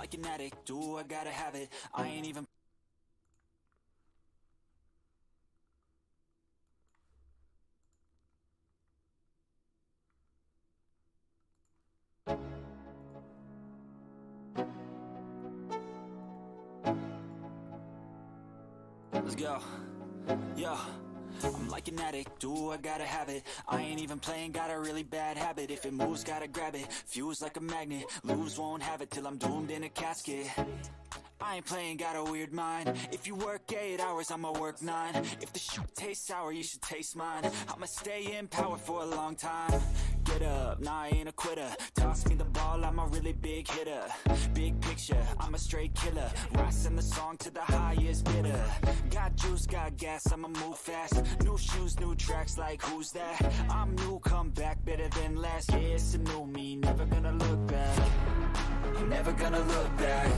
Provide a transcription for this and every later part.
like an addict, do I gotta have it. I ain't even let's go. Yo, I'm like an addict, do I gotta have it. I ain't even playing, got a really bad habit. If it moves, gotta grab it, fuse like a magnet. Lose, won't have it till I'm doomed in a casket. I ain't playing, got a weird mind. If you work 8 hours, I'ma work 9. If the shit tastes sour, you should taste mine. I'ma stay in power for a long time. Get up, nah, I ain't a quitter. Toss me the ball, I'm a really big hitter. Big picture, I'm a straight killer. Rising the song to the highest bidder. Got juice, got gas, I'ma move fast. New shoes, new tracks, like who's that? I'm new, come back, better than last. Yeah, it's a new me, never gonna look back. I'm never gonna look back.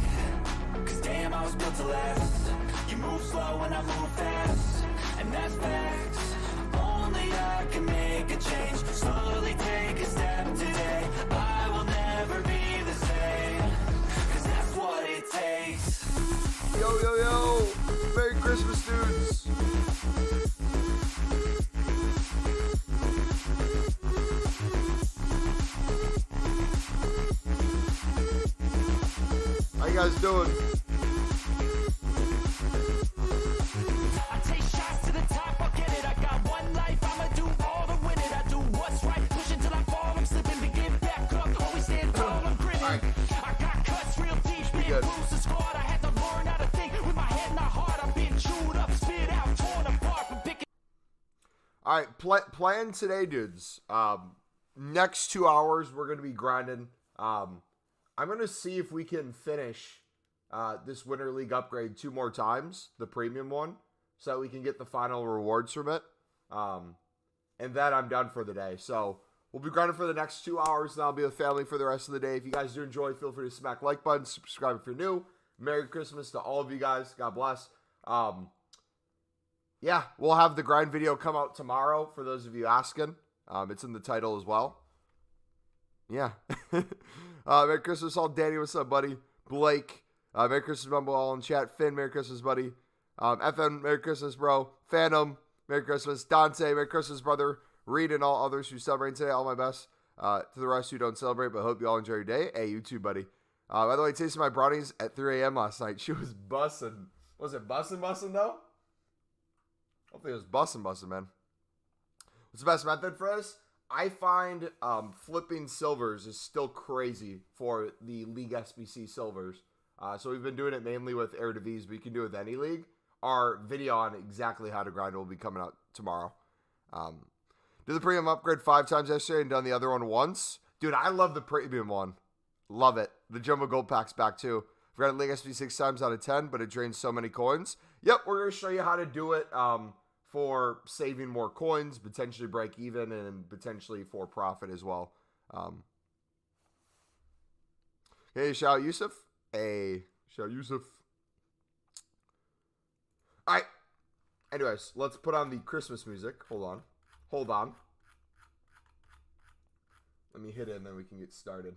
Cause damn, I was built to last. You move slow and I move fast, and that's facts. Only I can make a change. Slowly take a step today. I will never be the same. Cause that's what it takes. Yo, yo, yo. Merry Christmas, dudes. How you guys doing? I take shots to the top, I'll get it. I got one life, I'ma do all to win it. I do what's right, push until I fall. I'm slipping to get back up. Always stand tall, I'm grinning. Right. I got cuts real deep, big bruises scarred. I had to learn how to think with my head and my heart. I've been chewed up, spit out, torn apart from picking. All right, plan today, dudes. Next 2 hours, we're going to be grinding. I'm going to see if we can finish this Winter League upgrade 2 more times, the premium one, so that we can get the final rewards from it. And then I'm done for the day. So we'll be grinding for the next 2 hours, and I'll be with family for the rest of the day. If you guys do enjoy, feel free to smack like button, subscribe if you're new. Merry Christmas to all of you guys. God bless. Yeah, we'll have the grind video come out tomorrow for those of you asking. It's in the title as well. Yeah. Merry Christmas, all. Danny, what's up, buddy? Blake, Merry Christmas, Mumbo, all in chat. Finn, Merry Christmas, buddy. FN, Merry Christmas, bro. Phantom, Merry Christmas. Dante, Merry Christmas, brother. Reed and all others who celebrate today, all my best. To the rest who don't celebrate, but hope you all enjoy your day. Hey, you too, buddy. By the way, tasted my brownies at 3 a.m. last night. She was bussin'. Was it bussin' though? Hopefully it was bussin', man. What's the best method for this? I find flipping silvers is still crazy for the League SBC silvers. So we've been doing it mainly with Eredivisie, but you can do it with any league. Our video on exactly how to grind will be coming out tomorrow. Did the premium upgrade 5 times yesterday and done the other one once. Dude, I love the premium one. Love it. The Jumbo Gold Pack's back too. I've got League SBC 6 times out of 10, but it drains so many coins. Yep, we're going to show you how to do it. For saving more coins, potentially break even, and potentially for profit as well. Hey, shout out Yusuf. Hey, shout out Yusuf. All right. Anyways, let's put on the Christmas music. Hold on. Let me hit it, and then we can get started.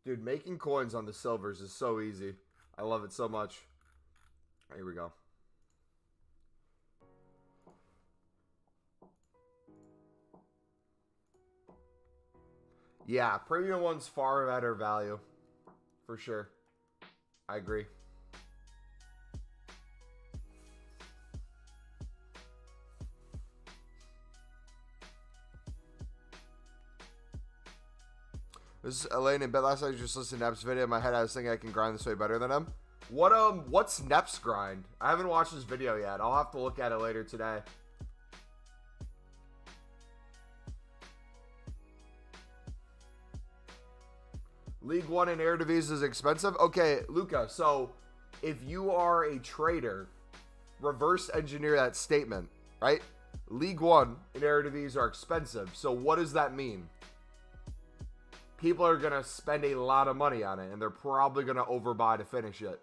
Dude, making coins on the silvers is so easy. I love it so much. Here we go. Yeah, premium one's far better value. For sure. I agree. This is Elaine and Bet. Last night I just listened to Nep's video. In my head I was thinking I can grind this way better than him. What's Nep's grind? I haven't watched this video yet. I'll have to look at it later today. League 1 in Eredivisie is expensive? Okay, Luca, so if you are a trader, reverse engineer that statement, right? League 1 in Eredivisie are expensive. So what does that mean? People are going to spend a lot of money on it, and they're probably going to overbuy to finish it.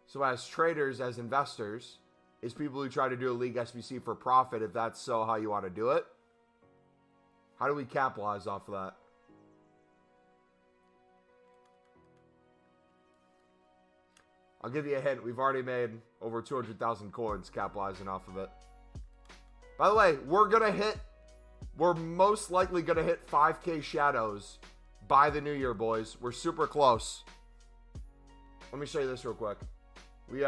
So as traders, as investors, is people who try to do a League SBC for profit, if that's so how you want to do it. How do we capitalize off of that? I'll give you a hint. We've already made over 200,000 coins capitalizing off of it. By the way, we're most likely going to hit 5K shadows by the new year, boys. We're super close. Let me show you this real quick. We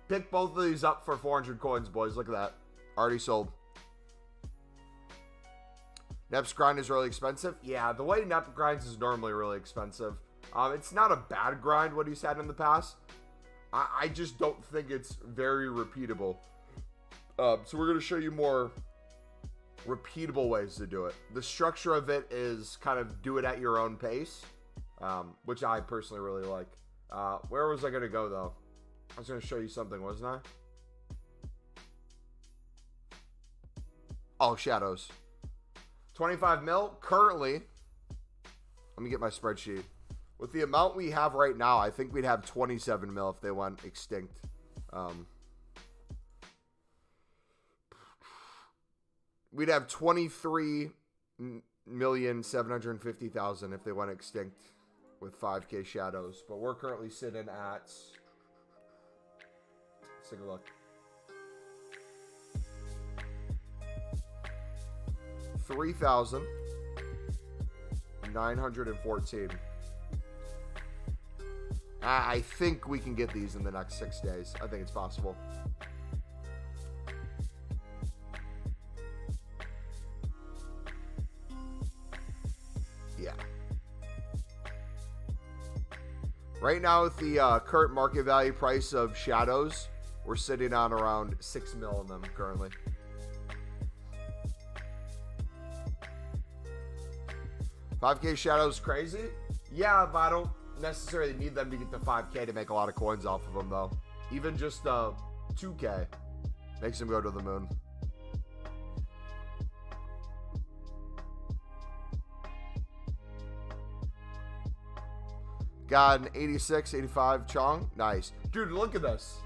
picked both of these up for 400 coins, boys. Look at that. Already sold. Nep's grind is really expensive. Yeah, the way Nep grinds is normally really expensive. It's not a bad grind what he's had in the past. I just don't think it's very repeatable. So we're going to show you more repeatable ways to do it. The structure of it is kind of do it at your own pace, which I personally really like. Where was I going to go, though? I was going to show you something, wasn't I? Oh, shadows. 25 mil. Currently, let me get my spreadsheet. With the amount we have right now, I think we'd have 27 mil if they went extinct. We'd have 23,750,000 if they went extinct with 5K shadows. But we're currently sitting at... Let's take a look. 3,914. I think we can get these in the next 6 days. I think it's possible. Yeah. Right now, with the current market value price of shadows, we're sitting on around 6 mil in them currently. $5K shadows crazy? Yeah, but I don't necessarily need them to get to 5K to make a lot of coins off of them, though. Even just 2K makes them go to the moon. Got an 86, 85 Chong. Nice. Dude, look at this.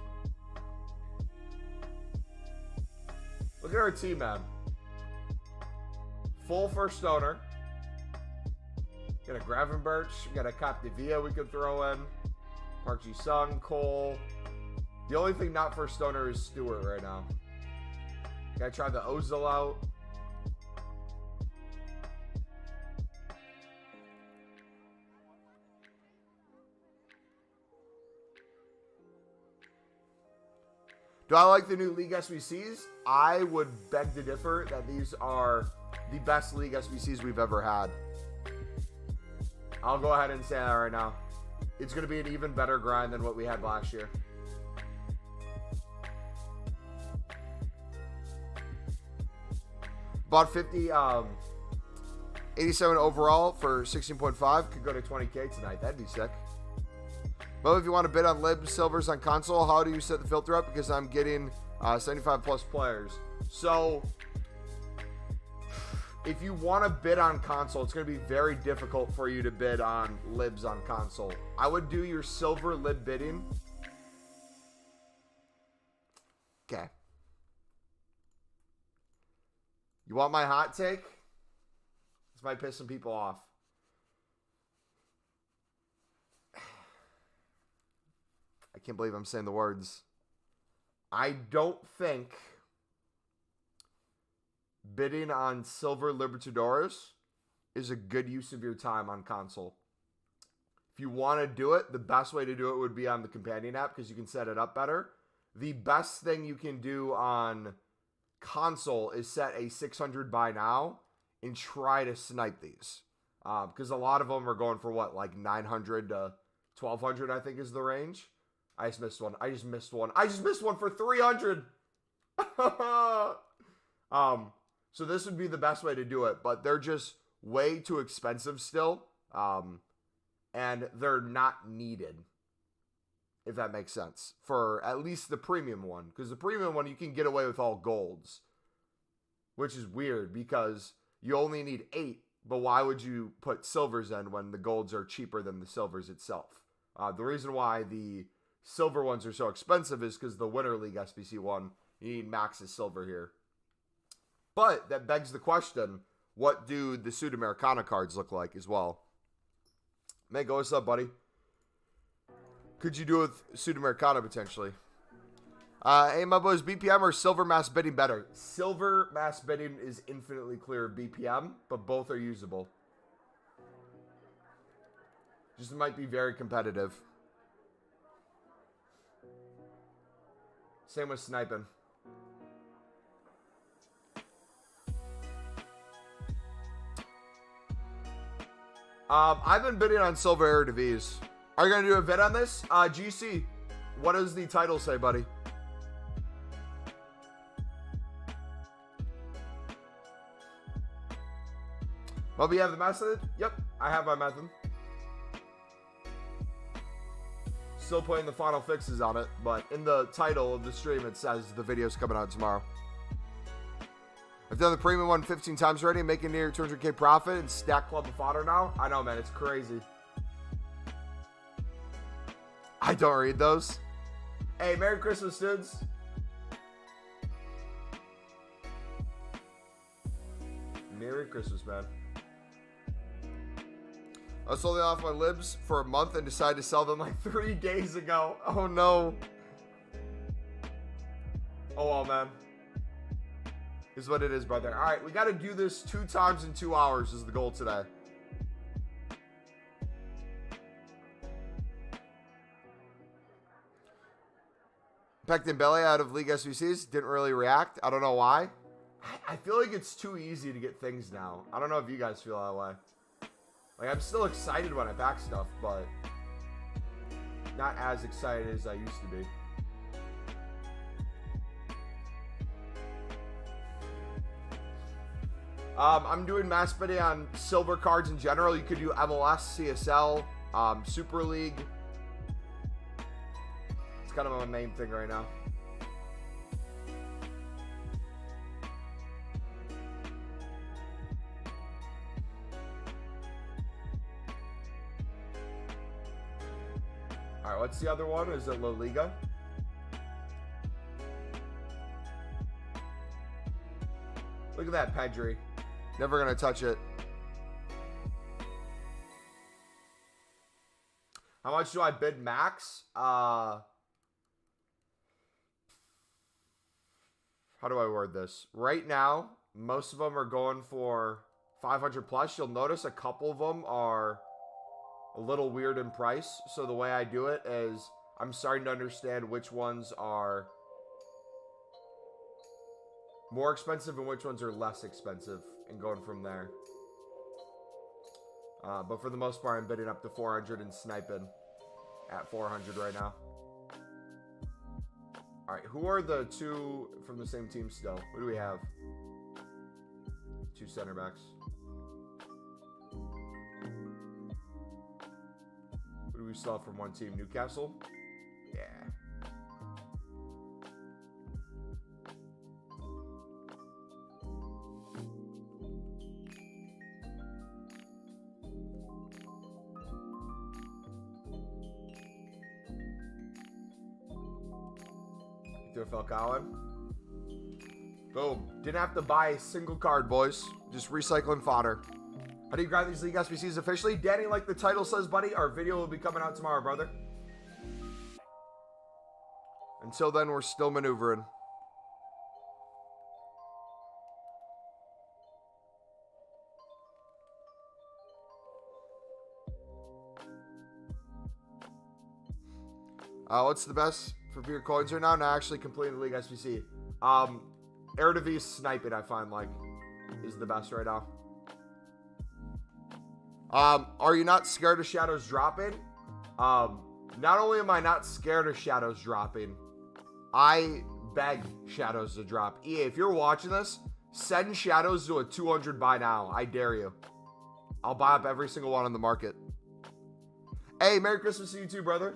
Look at our team, man. Full first owner. Got a Gravenberch. We got a Capdevia we could throw in. Park Ji-sung, Cole. The only thing not first owner is Stewart right now. Gotta try the Ozil out. Do I like the new League SBCs? I would beg to differ that these are the best League SBCs we've ever had. I'll go ahead and say that right now. It's going to be an even better grind than what we had last year. Bought 87 overall for 16.5. Could go to 20K tonight. That'd be sick. But if you want to bid on libs, silvers on console, how do you set the filter up? Because I'm getting 75 plus players. So if you want to bid on console, it's going to be very difficult for you to bid on libs on console. I would do your silver lib bidding. Okay. You want my hot take? This might piss some people off. I can't believe I'm saying the words. I don't think bidding on Silver Libertadores is a good use of your time on console. If you want to do it, the best way to do it would be on the companion app because you can set it up better. The best thing you can do on console is set a 600 buy now and try to snipe these. Because a lot of them are going for what, like 900 to 1200, I think is the range. I just missed one. I just missed one for 300. So this would be the best way to do it, but they're just way too expensive still. And they're not needed, if that makes sense, for at least the premium one. Because the premium one, you can get away with all golds, which is weird because you only need 8. But why would you put silvers in when the golds are cheaper than the silvers itself? The reason why the silver ones are so expensive is because the Winter League SBC one, you need max's silver here. But that begs the question, what do the Sudamericana cards look like as well? Mango, what's up, buddy? Could you do with Sudamericana potentially? Hey, my boys, BPM or silver mass bidding better? Silver mass bidding is infinitely clearer of BPM, but both are usable. Just might be very competitive. Same with sniping. I've been bidding on silver Eredivisie. Are you going to do a vid on this? GC, what does the title say, buddy? Well, you have the method? Yep, I have my method. Still putting the final fixes on it, but in the title of the stream, it says the video's coming out tomorrow. I've done the premium one 15 times already, making near 200K profit and stack club of fodder now. I know, man, it's crazy. I don't read those. Hey, Merry Christmas, dudes. Merry Christmas, man. I was holding off my libs for a month and decided to sell them like 3 days ago. Oh, no. Oh, well, man. Is what it is, brother. All right, we got to do this 2 times in 2 hours is the goal today. Pectin Belly out of League SBCs. Didn't really react. I don't know why. I feel like it's too easy to get things now. I don't know if you guys feel that way. Like, I'm still excited when I pack stuff, but not as excited as I used to be. I'm doing mass bidding on silver cards in general. You could do MLS, CSL, Super League. It's kind of my main thing right now. All right, what's the other one? Is it La Liga? Look at that Pedri. Never gonna touch it. How much do I bid max? How do I word this? Right now, most of them are going for 500 plus. You'll notice a couple of them are a little weird in price. So the way I do it is I'm starting to understand which ones are more expensive and which ones are less expensive and going from there. But for the most part, I'm bidding up to 400 and sniping at 400 right now. All right, who are the 2 from the same team still? Who do we have? 2 center backs. Who do we still have from one team? Newcastle? Yeah. Falcao. Boom. Didn't have to buy a single card, boys. Just recycling fodder. How do you grab these League SBCs officially? Danny, like the title says, buddy, our video will be coming out tomorrow, brother. Until then, we're still maneuvering. What's the best for pure coins right now? Not actually completing the League SBC. Eredivisie sniping, I find, like, is the best right now. Are you not scared of shadows dropping? Not only am I not scared of shadows dropping, I beg shadows to drop. EA, if you're watching this, send shadows to a 200 buy now. I dare you. I'll buy up every single one on the market. Hey, Merry Christmas to you too, brother.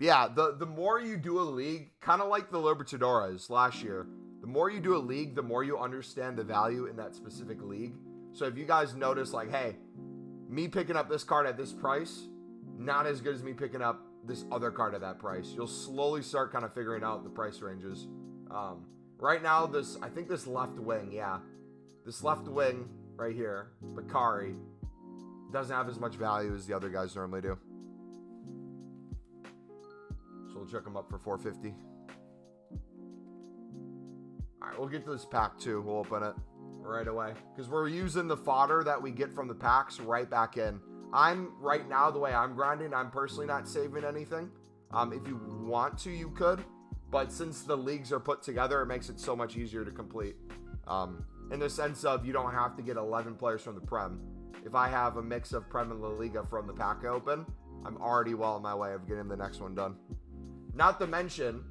Yeah, the more you do a league, kind of like the Libertadores last year, the more you do a league, the more you understand the value in that specific league. So if you guys notice, like, hey, me picking up this card at this price, not as good as me picking up this other card at that price, you'll slowly start kind of figuring out the price ranges. Right now, I think this left wing, this left wing right here, Bakari, doesn't have as much value as the other guys normally do. So we'll check them up for 450. All right, we'll get to this pack too. We'll open it right away because we're using the fodder that we get from the packs right back in. Right now, the way I'm grinding, I'm personally not saving anything. If you want to, you could, but since the leagues are put together, it makes it so much easier to complete. In the sense of you don't have to get 11 players from the Prem. If I have a mix of Prem and La Liga from the pack open, I'm already well on my way of getting the next one done. Not to mention,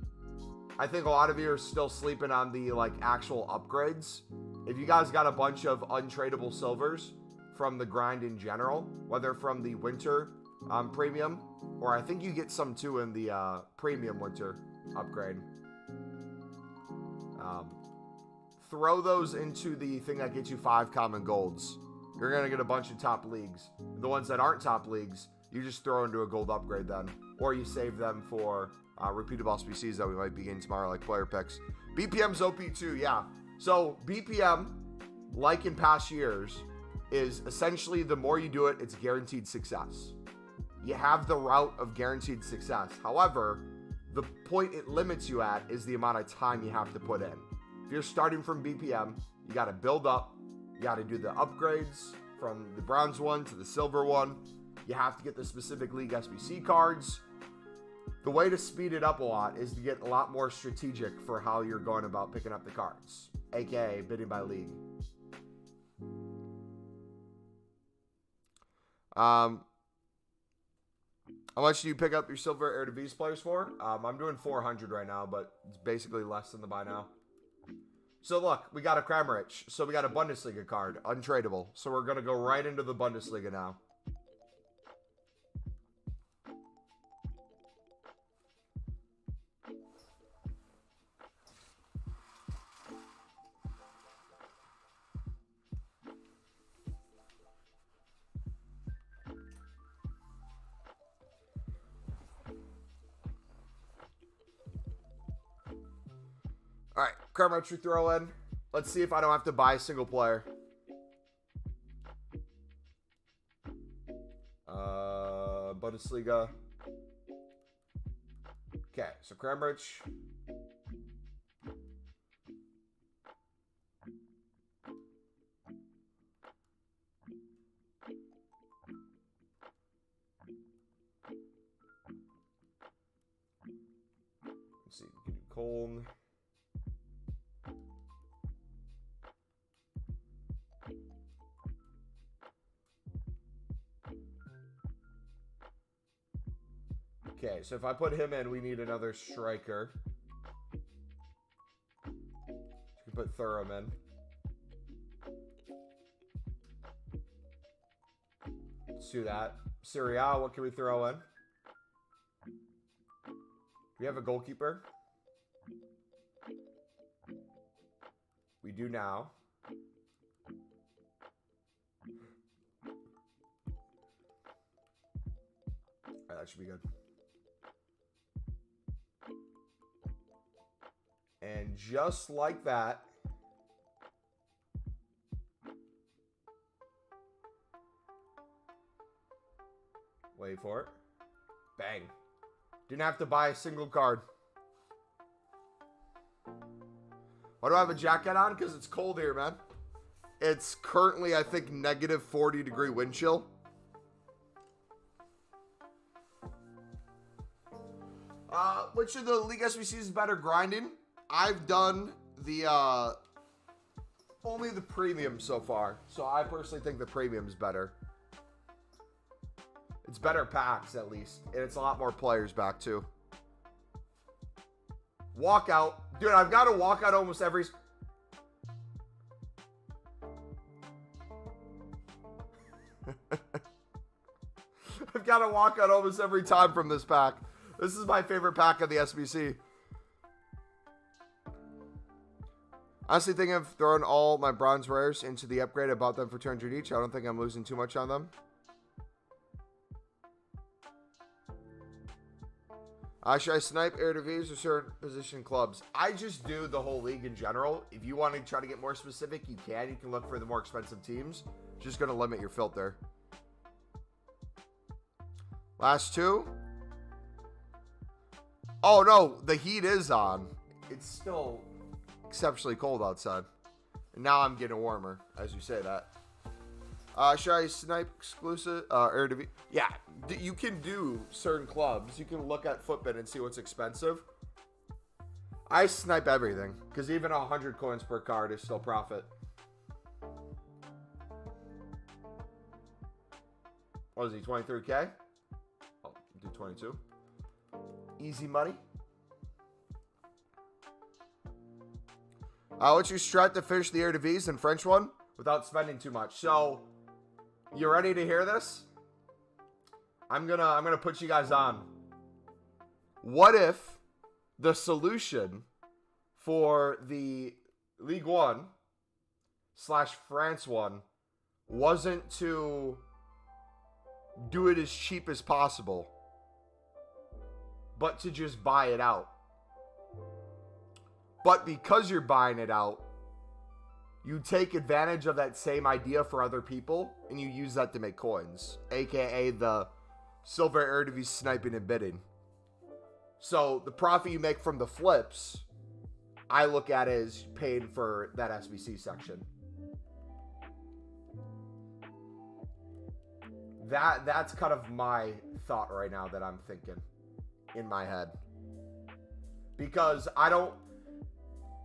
I think a lot of you are still sleeping on the actual upgrades. If you guys got a bunch of untradeable silvers from the grind in general, whether from the winter premium, or I think you get some too in the premium winter upgrade, throw those into the thing that gets you 5 common golds. You're going to get a bunch of top leagues. The ones that aren't top leagues, you just throw into a gold upgrade then. Or you save them for repeatable SBCs that we might be getting tomorrow, like player picks. BPM's OP too, yeah. So BPM, like in past years, is essentially the more you do it, it's guaranteed success. You have the route of guaranteed success. However, the point it limits you at is the amount of time you have to put in. If you're starting from BPM, you got to build up. You got to do the upgrades from the bronze one to the silver one. You have to get the specific league SBC cards. The way to speed it up a lot is to get a lot more strategic for how you're going about picking up the cards, aka bidding by league. How much do you pick up your silver Eredivisie players for? I'm doing 400 right now, but it's basically less than the buy now. So look, we got a Kramaric. So we got a Bundesliga card, untradeable. So we're going to go right into the Bundesliga now. All right, Kramaric we throw in. Let's see if I don't have to buy a single player. Bundesliga. Okay, so Kramaric. Let's see, we can do Colm. Okay, so if I put him in, we need another striker. You can put Thuram in. Let's do that. Serie A, what can we throw in? We have a goalkeeper. We do now. All right, that should be good. And just like that, wait for it. Bang. Didn't have to buy a single card. Why do I have a jacket on? Because it's cold here, man. It's currently, I think, negative 40-degree wind chill. Which of the League SBCs is better grinding? I've done the only the premium so far, so I personally think the premium is better. It's better packs at least, and it's a lot more players back too. Walkout, dude! I've got a walkout almost every. I've got a walkout almost every time from this pack. This is my favorite pack of the SBC. Honestly, thinking of throwing all my bronze rares into the upgrade. I bought them for 200 each. I don't think I'm losing too much on them. Should I snipe Eredivisie or certain position clubs? I just do the whole league in general. If you want to try to get more specific, you can. You can look for the more expensive teams. Just going to limit your filter. Last two. Oh, no. The heat is on. It's still exceptionally cold outside. And now I'm getting warmer, as you say that. Should I snipe exclusive? Eredivisie? Yeah, you can do certain clubs. You can look at Footbin and see what's expensive. I snipe everything, because even 100 coins per card is still profit. What is he, 23K? I'll do 22. Easy money. What's your strat to finish the Eredivisie and French one without spending too much? So, you ready to hear this? I'm gonna put you guys on. What if the solution for the League One / France one wasn't to do it as cheap as possible, but to just buy it out? But because you're buying it out, you take advantage of that same idea for other people, and you use that to make coins, aka the silver Eredivisie sniping and bidding. So the profit you make from the flips, I look at as paid for that SBC section. That's kind of my thought right now that I'm thinking in my head. Because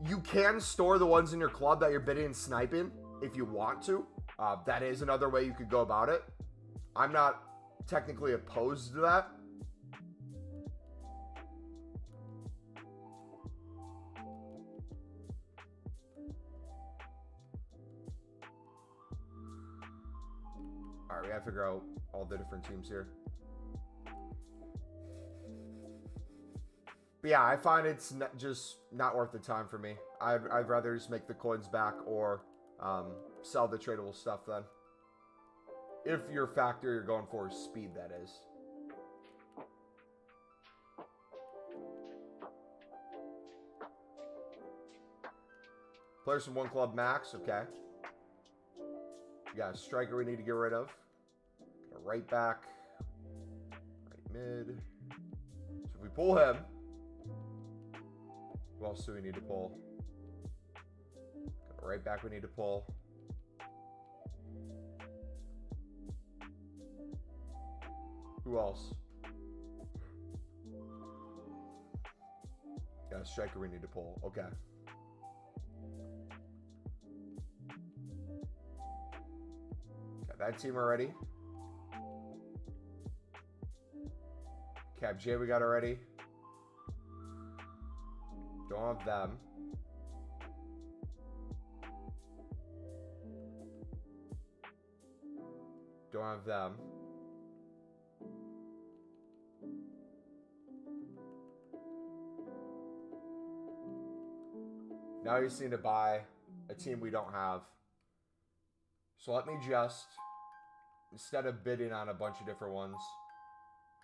you can store the ones in your club that you're bidding and sniping if you want to. That is another way you could go about it. I'm not technically opposed to that. All right, we gotta figure out all the different teams here. But yeah, I find it's just not worth the time for me. I'd rather just make the coins back or sell the tradable stuff then. If your factor you're going for is speed, that is. Players from one club max, okay. We got a striker we need to get rid of. Got a right back. Right mid. So if we pull him, who else do we need to pull? Got a right back we need to pull. Who else? Got a striker we need to pull. Okay. Got that team already. Cab J we got already. Don't have them. Don't have them. Now you just need to buy a team we don't have. So let me just, instead of bidding on a bunch of different ones,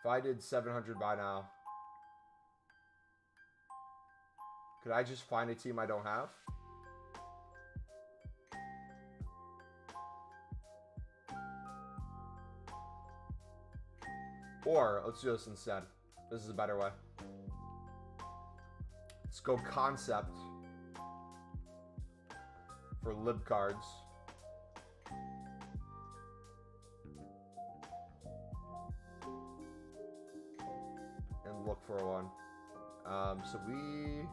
if I did 700 by now, could I just find a team I don't have? Or, let's do this instead. This is a better way. Let's go concept for lib cards. And look for one. So we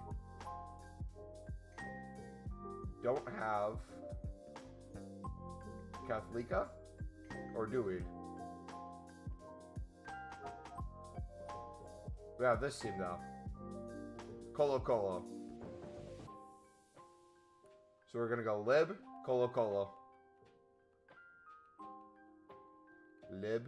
don't have Catholica, or do we? We have this team though. Colo Colo. So we're gonna go lib, Colo Colo. Lib.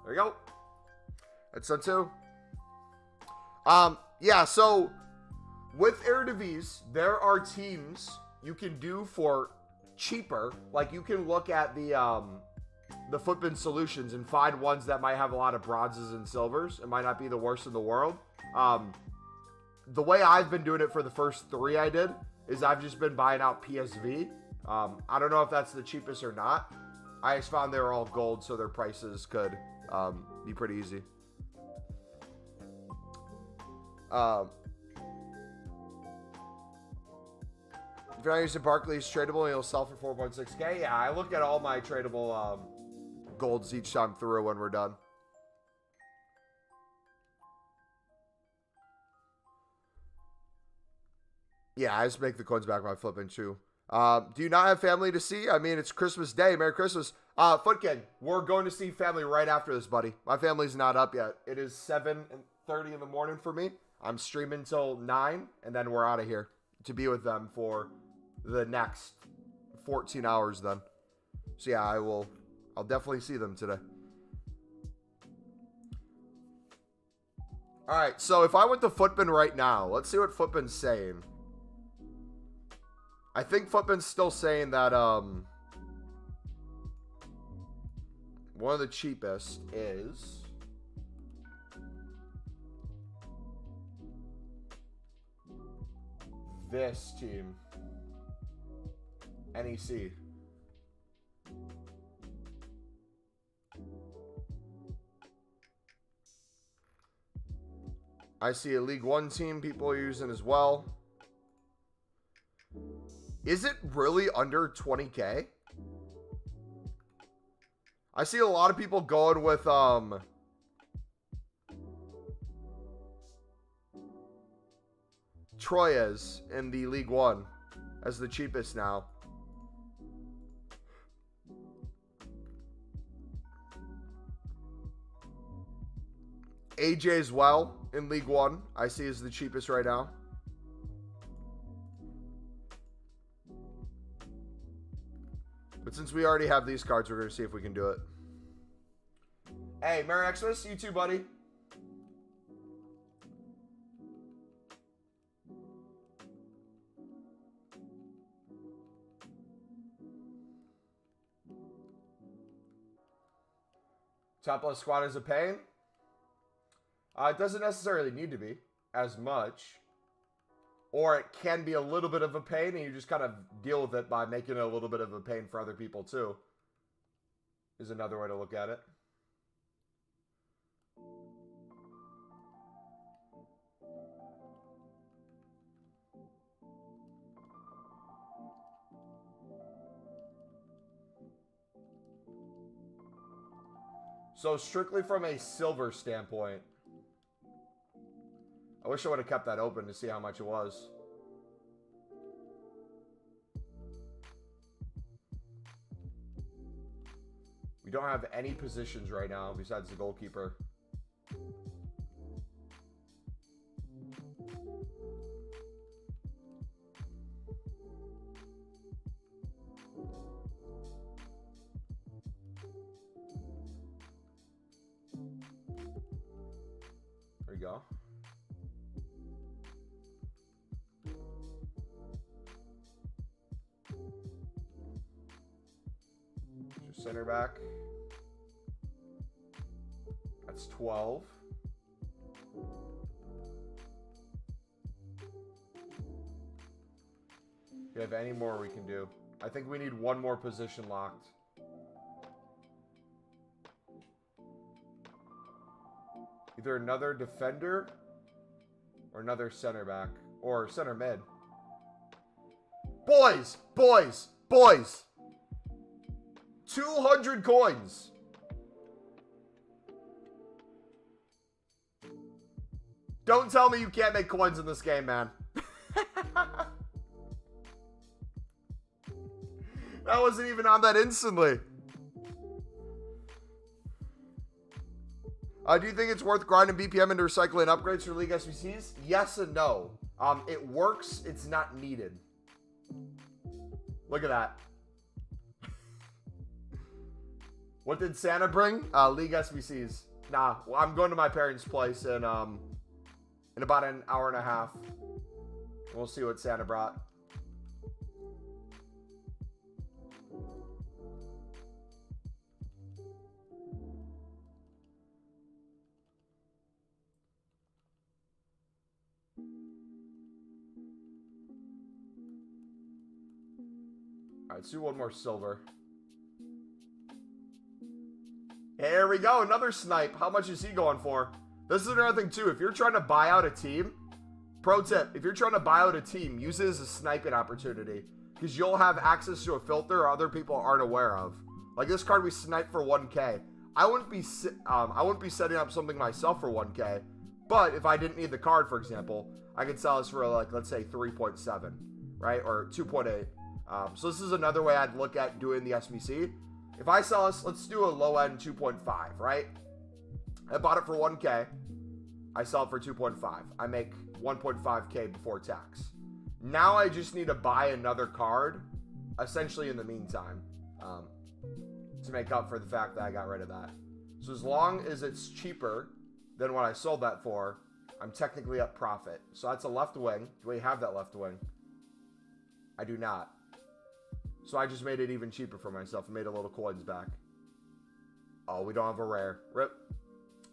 There you go. That's done too. Yeah, so with Eredivisie, there are teams you can do for cheaper. Like, you can look at the Footbin solutions and find ones that might have a lot of bronzes and silvers. It might not be the worst in the world. The way I've been doing it for the first 3 I did is I've just been buying out PSV. I don't know if that's the cheapest or not. I just found they were all gold, so their prices could be pretty easy. If you're not using Barclays tradable, you'll sell for 4.6K. Yeah, I look at all my tradable golds each time through when we're done. Yeah, I just make the coins back by flipping too. Do you not have family to see? I mean, it's Christmas Day. Merry Christmas. Footkin, we're going to see family right after this, buddy. My family's not up yet. It is 7:30 in the morning for me. I'm streaming till 9, and then we're out of here to be with them for the next 14 hours then. So yeah, I'll definitely see them today. All right, so if I went to Footbin right now, let's see what Footbin's saying. I think Footbin's still saying that one of the cheapest is this team, NEC. I see a League One team people are using as well. Is it really under 20K? I see a lot of people going with Troyes in the League One as the cheapest now. AJ as well in League One, I see is the cheapest right now. But since we already have these cards, we're going to see if we can do it. Hey, Merry Xmas, you too, buddy. Top left squad is a pain. It doesn't necessarily need to be as much. Or it can be a little bit of a pain, and you just kind of deal with it by making it a little bit of a pain for other people, too. Is another way to look at it. So, strictly from a silver standpoint, I wish I would have kept that open to see how much it was. We don't have any positions right now besides the goalkeeper. There you go. Center back. That's 12. Do you have any more we can do? I think we need one more position locked. Either another defender or another center back or center mid. Boys, boys, boys. 200 coins. Don't tell me you can't make coins in this game, man. That wasn't even on that instantly. Do you think it's worth grinding BPM into recycling upgrades for League SBCs? Yes and no. It works. It's not needed. Look at that. What did Santa bring? League SBCs. Nah, well, I'm going to my parents' place in about an hour and a half. We'll see what Santa brought. All right, let's do one more silver. Here we go, another snipe. How much is he going for? This is another thing too. If you're trying to buy out a team, pro tip, if you're trying to buy out a team, use it as a sniping opportunity because you'll have access to a filter other people aren't aware of. Like this card we sniped for 1K. I wouldn't be setting up something myself for 1K, but if I didn't need the card, for example, I could sell this for like, let's say 3.7, right? Or 2.8. So this is another way I'd look at doing the SBC. If I sell this, let's do a low end 2.5, right? I bought it for 1K. I sell it for 2.5. I make 1.5K before tax. Now I just need to buy another card, essentially in the meantime, to make up for the fact that I got rid of that. So as long as it's cheaper than what I sold that for, I'm technically up profit. So that's a left wing. Do we have that left wing? I do not. So I just made it even cheaper for myself and made a little coins back. Oh, we don't have a rare. Rip.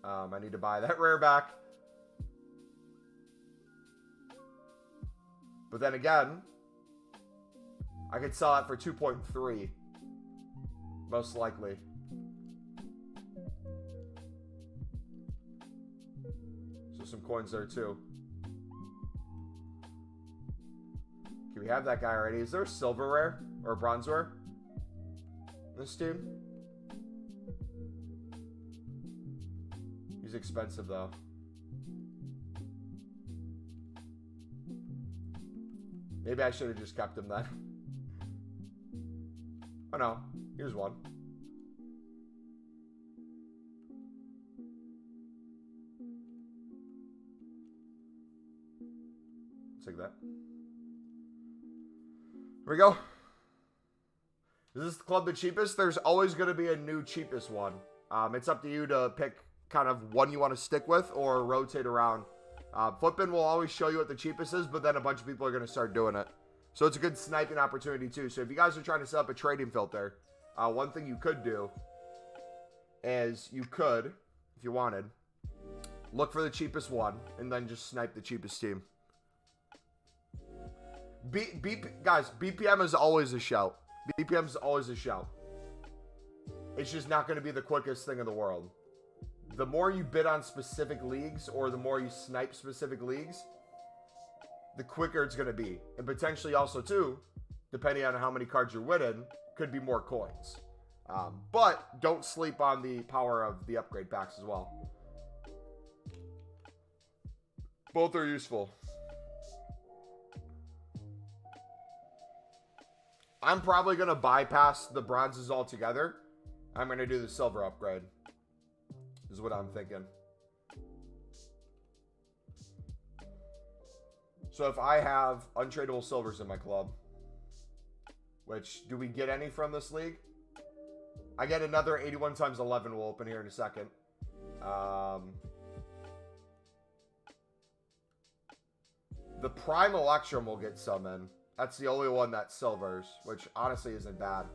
I need to buy that rare back. But then again, I could sell it for 2.3. Most likely. So some coins there too. Okay, we have that guy already. Is there a silver rare? Or bronze rare? This team? He's expensive though. Maybe I should have just kept him then. Oh no, here's one. Let's take that. Here we go. Is this club the cheapest? There's always going to be a new cheapest one. It's up to you to pick kind of one you want to stick with or rotate around. Flippin' will always show you what the cheapest is, but then a bunch of people are going to start doing it. So it's a good sniping opportunity too. So if you guys are trying to set up a trading filter, one thing you could do is you could, if you wanted, look for the cheapest one and then just snipe the cheapest team. Guys, BPM is always a shout. BPM is always a shout. It's just not going to be the quickest thing in the world. The more you bid on specific leagues or the more you snipe specific leagues, the quicker it's going to be. And potentially also, too, depending on how many cards you're winning, could be more coins. But don't sleep on the power of the upgrade packs as well. Both are useful. I'm probably going to bypass the bronzes altogether. I'm going to do the silver upgrade. Is what I'm thinking. So if I have untradeable silvers in my club, which, do we get any from this league? I get another 81 times 11. We'll open here in a second. The Prime Electrum will get some in. That's the only one that silvers, which honestly isn't bad.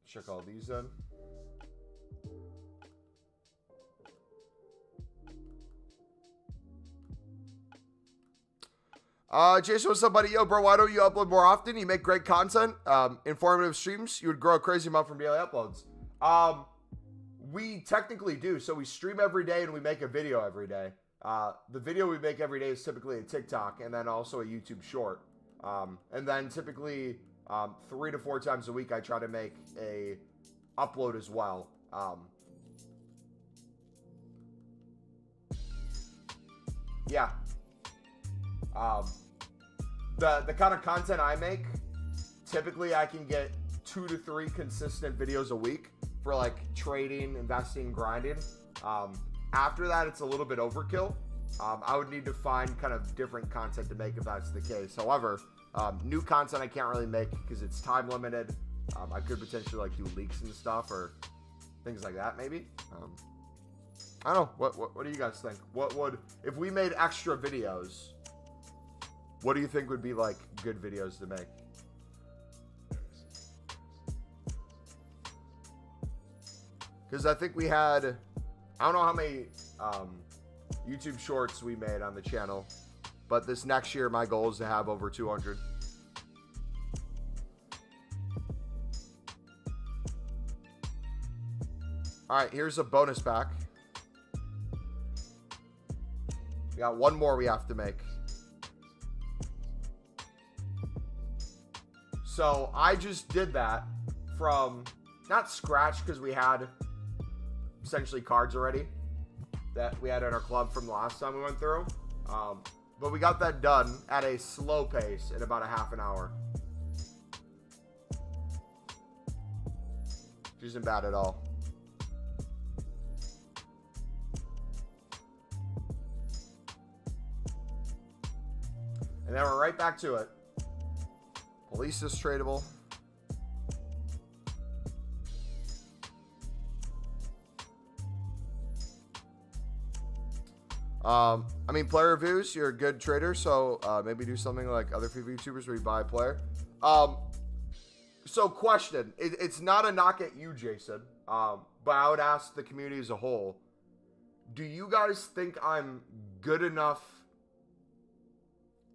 Check all these in. Jason, what's up, buddy? Yo, bro, why don't you upload more often? You make great content, informative streams. You would grow a crazy amount from daily uploads. We technically do. So we stream every day and we make a video every day. The video we make every day is typically a TikTok and then also a YouTube short. And then typically 3 to 4 times a week I try to make a upload as well. Yeah. The kind of content I make, typically I can get 2 to 3 consistent videos a week for like trading, investing, grinding. After that, it's a little bit overkill. I would need to find kind of different content to make if that's the case. However, new content I can't really make because it's time limited. I could potentially like do leaks and stuff or things like that maybe. I don't know. What do you guys think? What would, if we made extra videos, what do you think would be like good videos to make? Because I think we had, I don't know how many YouTube shorts we made on the channel, but this next year my goal is to have over 200. All right, here's a bonus pack. We got one more we have to make. So I just did that from, not scratch because we had essentially cards already that we had in our club from the last time we went through. But we got that done at a slow pace in about a half an hour. Which isn't bad at all. And then we're right back to it. Police is tradable. I mean, player reviews, you're a good trader, so maybe do something like other FIFA YouTubers where you buy a player. So question, it's not a knock at you, Jason, but I would ask the community as a whole. Do you guys think I'm good enough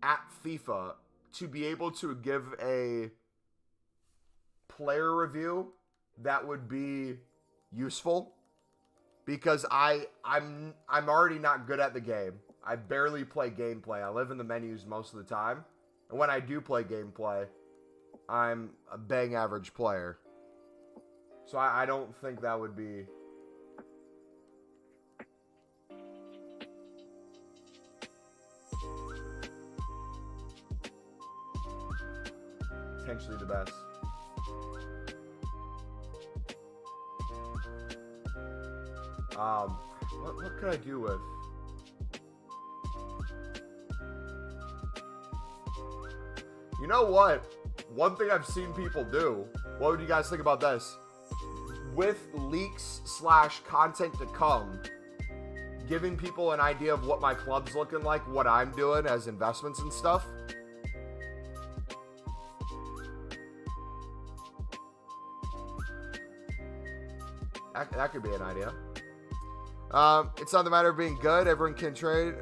at FIFA to be able to give a player review that would be useful? Because I'm already not good at the game. I barely play gameplay. I live in the menus most of the time. And when I do play gameplay, I'm a bang average player. So I don't think that would be potentially the best. What could I do with? You know what? One thing I've seen people do. What would you guys think about this? With leaks / content to come, giving people an idea of what my club's looking like, what I'm doing as investments and stuff. That could be an idea. It's not the matter of being good. Everyone can trade,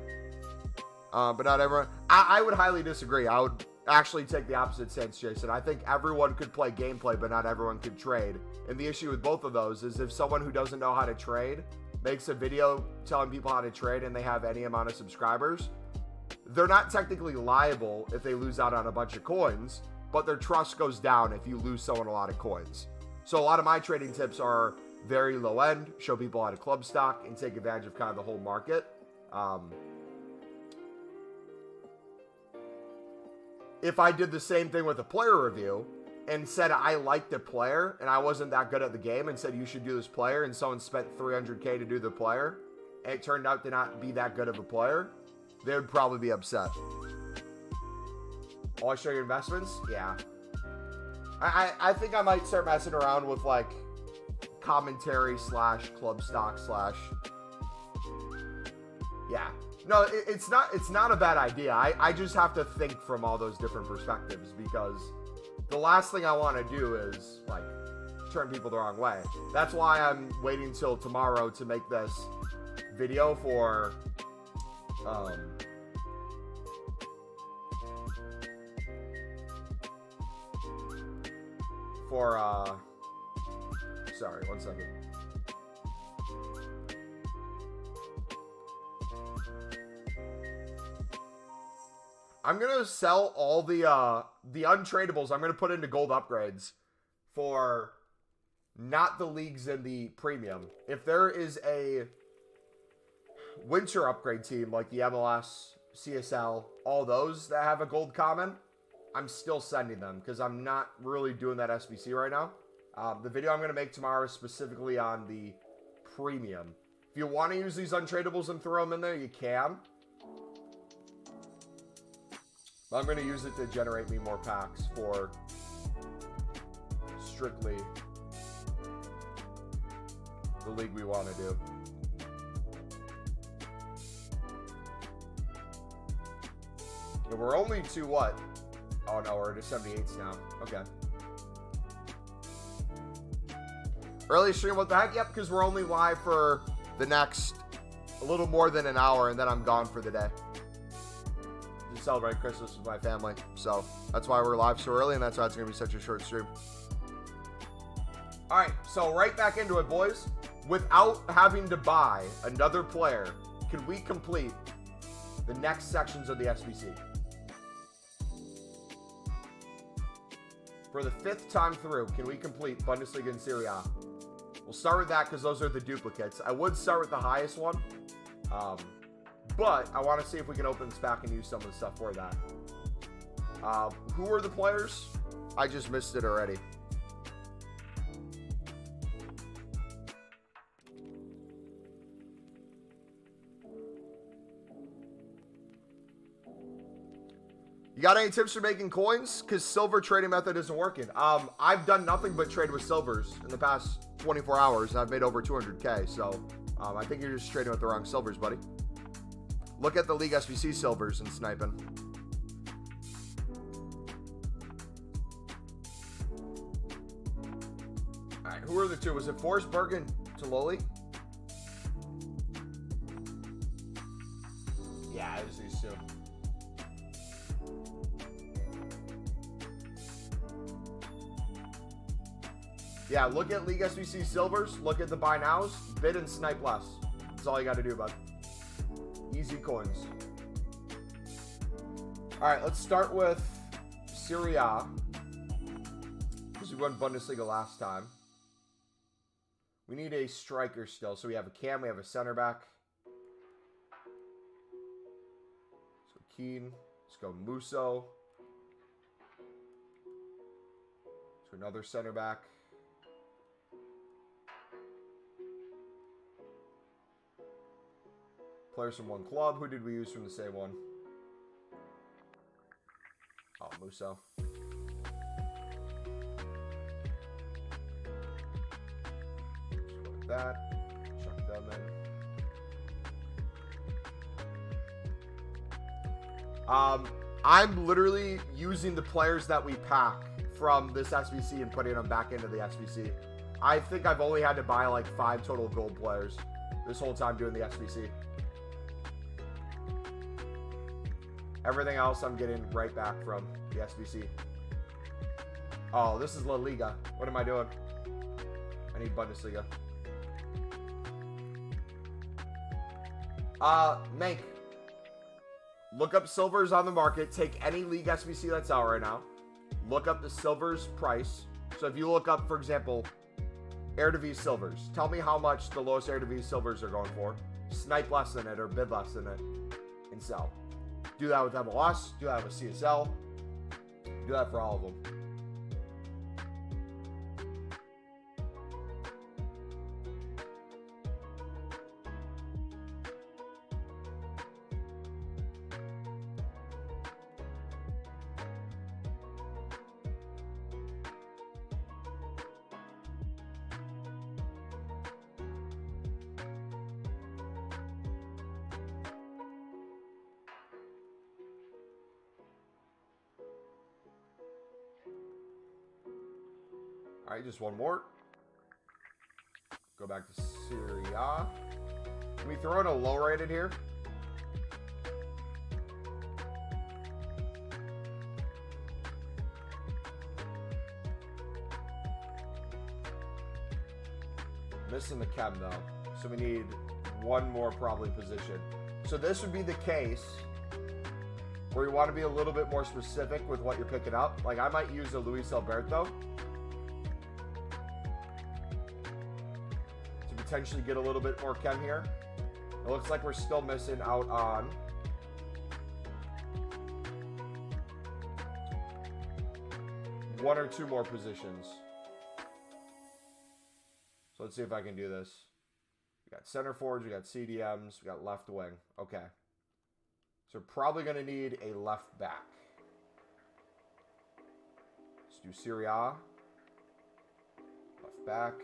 but not everyone. I would highly disagree. I would actually take the opposite stance, Jason. I think everyone could play gameplay, but not everyone could trade. And the issue with both of those is if someone who doesn't know how to trade makes a video telling people how to trade and they have any amount of subscribers, they're not technically liable if they lose out on a bunch of coins, but their trust goes down if you lose someone a lot of coins. So a lot of my trading tips are very low end, show people how to club stock and take advantage of kind of the whole market. If I did the same thing with a player review and said I liked a player and I wasn't that good at the game and said you should do this player and someone spent 300K to do the player and it turned out to not be that good of a player, they would probably be upset. Oh, I show your investments? Yeah. I think I might start messing around with like commentary / club stock / yeah. No, it's not a bad idea. I just have to think from all those different perspectives because the last thing I want to do is like turn people the wrong way. That's why I'm waiting till tomorrow to make this video for sorry, one second. I'm gonna sell all the untradables. I'm gonna put into gold upgrades for not the leagues in the premium. If there is a winter upgrade team like the MLS, CSL, all those that have a gold common, I'm still sending them because I'm not really doing that SBC right now. The video I'm going to make tomorrow is specifically on the premium. If you want to use these untradables and throw them in there, you can. But I'm going to use it to generate me more packs for strictly the league we want to do. Yeah, we're only to what? Oh no, we're to 78s now. Okay. Early stream, what the heck? Yep, because we're only live for the next a little more than an hour, and then I'm gone for the day. To celebrate Christmas with my family. So that's why we're live so early, and that's why it's going to be such a short stream. All right, so right back into it, boys. Without having to buy another player, can we complete the next sections of the SBC? For the 5th time through, can we complete Bundesliga and Serie A? We'll start with that because those are the duplicates. I would start with the highest one, but I want to see if we can open this back and use some of the stuff for that. Who are the players? I just missed it already. You got any tips for making coins? Because silver trading method isn't working. I've done nothing but trade with silvers in the past 24 hours. And I've made over 200K. So I think you're just trading with the wrong silvers, buddy. Look at the League SBC silvers and sniping. All right, who are the two? Was it Forsberg and Tololi? Yeah, it was these two. Yeah, look at League SBC silvers, look at the buy nows, bid and snipe less. That's all you got to do, bud. Easy coins. All right, let's start with Serie A, because we won Bundesliga last time. We need a striker still. So we have a Cam, we have a center back. So Keane, let's go Musso. So another center back. Players from one club. Who did we use from the same one? Oh, Musso. Like that. Chuck them in. I'm literally using the players that we pack from this SBC and putting them back into the SBC. I think I've only had to buy like 5 total gold players this whole time doing the SBC. Everything else I'm getting right back from the SBC. Oh, this is La Liga. What am I doing? I need Bundesliga. Mank. Look up silvers on the market. Take any League SBC that's out right now. Look up the silvers price. So if you look up, for example, Eredivisie silvers, tell me how much the lowest Eredivisie silvers are going for. Snipe less than it or bid less than it and sell. Do that with MLS. Do that with CSL. Do that for all of them. All right, just one more. Go back to Serie A. Can we throw in a low rated here? Missing the chem though. So we need one more probably position. So this would be the case where you want to be a little bit more specific with what you're picking up. Like I might use a Luis Alberto to potentially get a little bit more chem here. It looks like we're still missing out on one or two more positions. So let's see if I can do this. We got center forwards, we got CDMs, we got left wing. Okay. So we're probably going to need a left back. Let's do Serie A. Left back.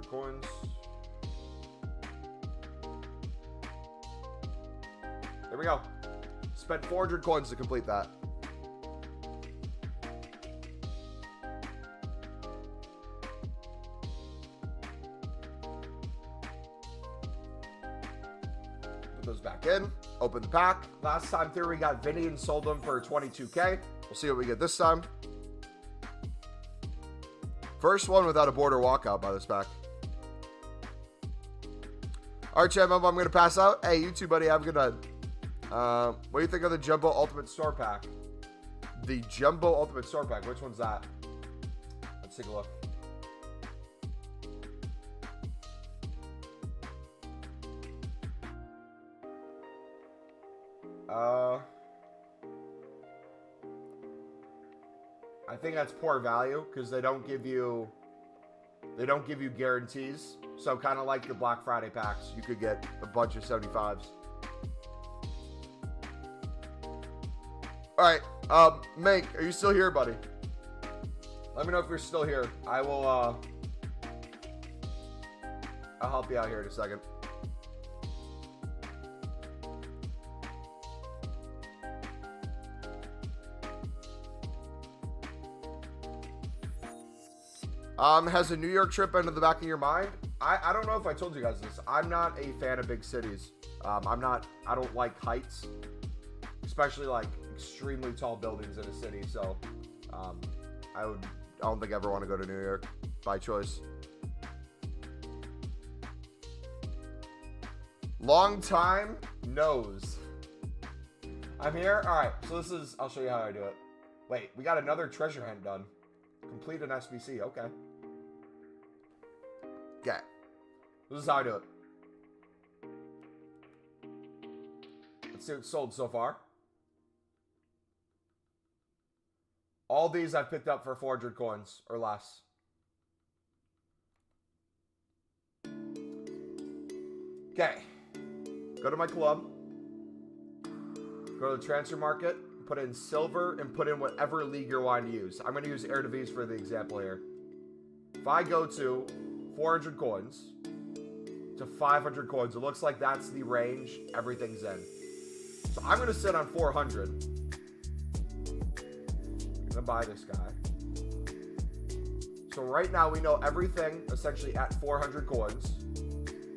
Coins. There we go. Spent 400 coins to complete that. Put those back in. Open the pack. Last time through, we got Vinny and sold them for 22K. We'll see what we get this time. First one without a border walkout by this pack. All right, champ, I'm going to pass out. Hey, you too, buddy. Have a good night. What do you think of the Jumbo Ultimate Store Pack? The Jumbo Ultimate Store Pack. Which one's that? Let's take a look. I think that's poor value because they don't give you guarantees. So kind of like the Black Friday packs, you could get a bunch of 75s. All right, Mank, are you still here, buddy? Let me know if you're still here. I will. I'll help you out here in a second. Has a New York trip into the back of your mind? I don't know if I told you guys this. I'm not a fan of big cities. I don't like heights, especially like extremely tall buildings in a city. So, I don't think I ever want to go to New York by choice. Long time nose. I'm here. All right. So this is. I'll show you how I do it. Wait, we got another treasure hunt done. Complete an SBC. Okay. Okay. This is how I do it. Let's see what's sold so far. All these I've picked up for 400 coins or less. Okay. Go to my club. Go to the transfer market. Put in silver and put in whatever league you're wanting to use. I'm going to use Eredivisie for the example here. If I go to 400 coins to 500 coins, it looks like that's the range everything's in. So I'm going to sit on 400. I'm going to buy this guy. So right now we know everything essentially at 400 coins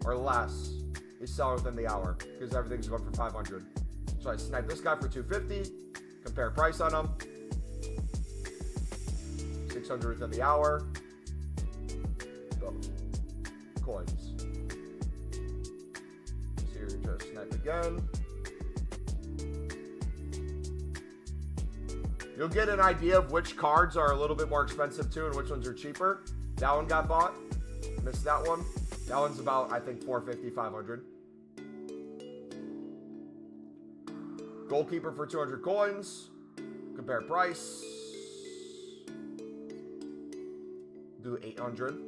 or less is selling within the hour because everything's going for 500. So I snipe this guy for 250. Compare price on them. 600 within the hour. Go. Coins. So here, just snipe again. You'll get an idea of which cards are a little bit more expensive too and which ones are cheaper. That one got bought. Missed that one. That one's about, I think, 450, 500. Goalkeeper for 200 coins. Compare price. Do 800.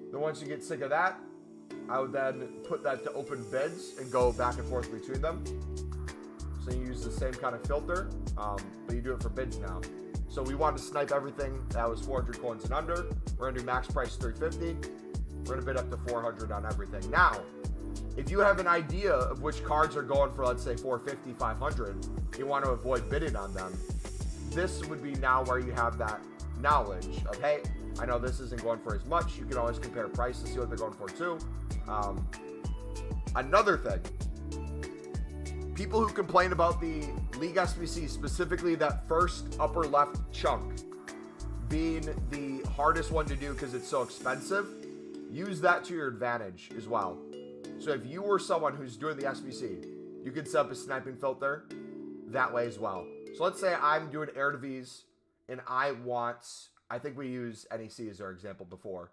Then once you get sick of that, I would then put that to open bids and go back and forth between them. So you use the same kind of filter, but you do it for bids now. So we want to snipe everything that was 400 coins and under. We're gonna do max price 350. We're gonna bid up to 400 on everything. Now, if you have an idea of which cards are going for, let's say 450, 500, you want to avoid bidding on them, this would be now where you have that knowledge of, hey, I know this isn't going for as much. You can always compare price to see what they're going for too. Another thing, people who complain about the League SBC, specifically that first upper left chunk being the hardest one to do because it's so expensive, use that to your advantage as well. So if you were someone who's doing the SBC, you could set up a sniping filter that way as well. So let's say I'm doing Eredivisie and I think we used NEC as our example before.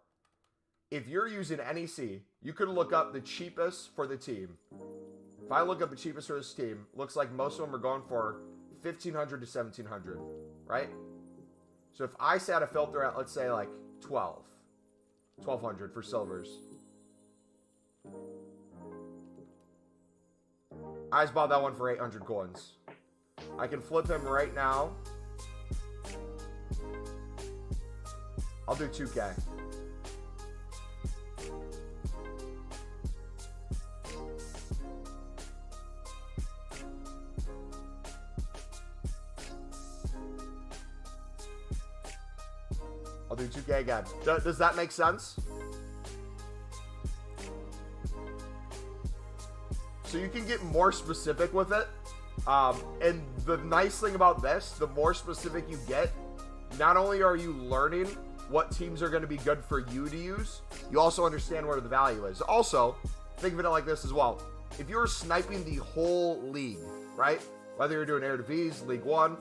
if you're using NEC, you could look up the cheapest for the team. If I look up the cheapest for this team, looks like most of them are going for $1,500 to $1,700, right? So if I set a filter at, let's say, like 1,200 for silvers. I just bought that one for 800 coins. I can flip him right now. I'll do 2K. I'll do 2K again. Does that make sense? So you can get more specific with it. And the nice thing about this, the more specific you get, not only are you learning what teams are going to be good for you to use, you also understand where the value is. Also, think of it like this as well. If you're sniping the whole league, right? Whether you're doing Eredivisie, League One,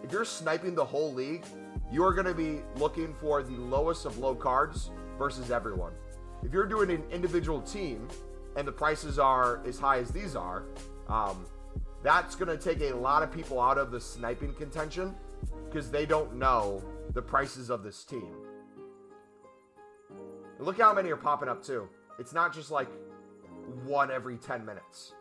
if you're sniping the whole league, you are going to be looking for the lowest of low cards versus everyone. If you're doing an individual team and the prices are as high as these are, that's going to take a lot of people out of the sniping contention because they don't know the prices of this team. And look how many are popping up too. It's not just like one every 10 minutes.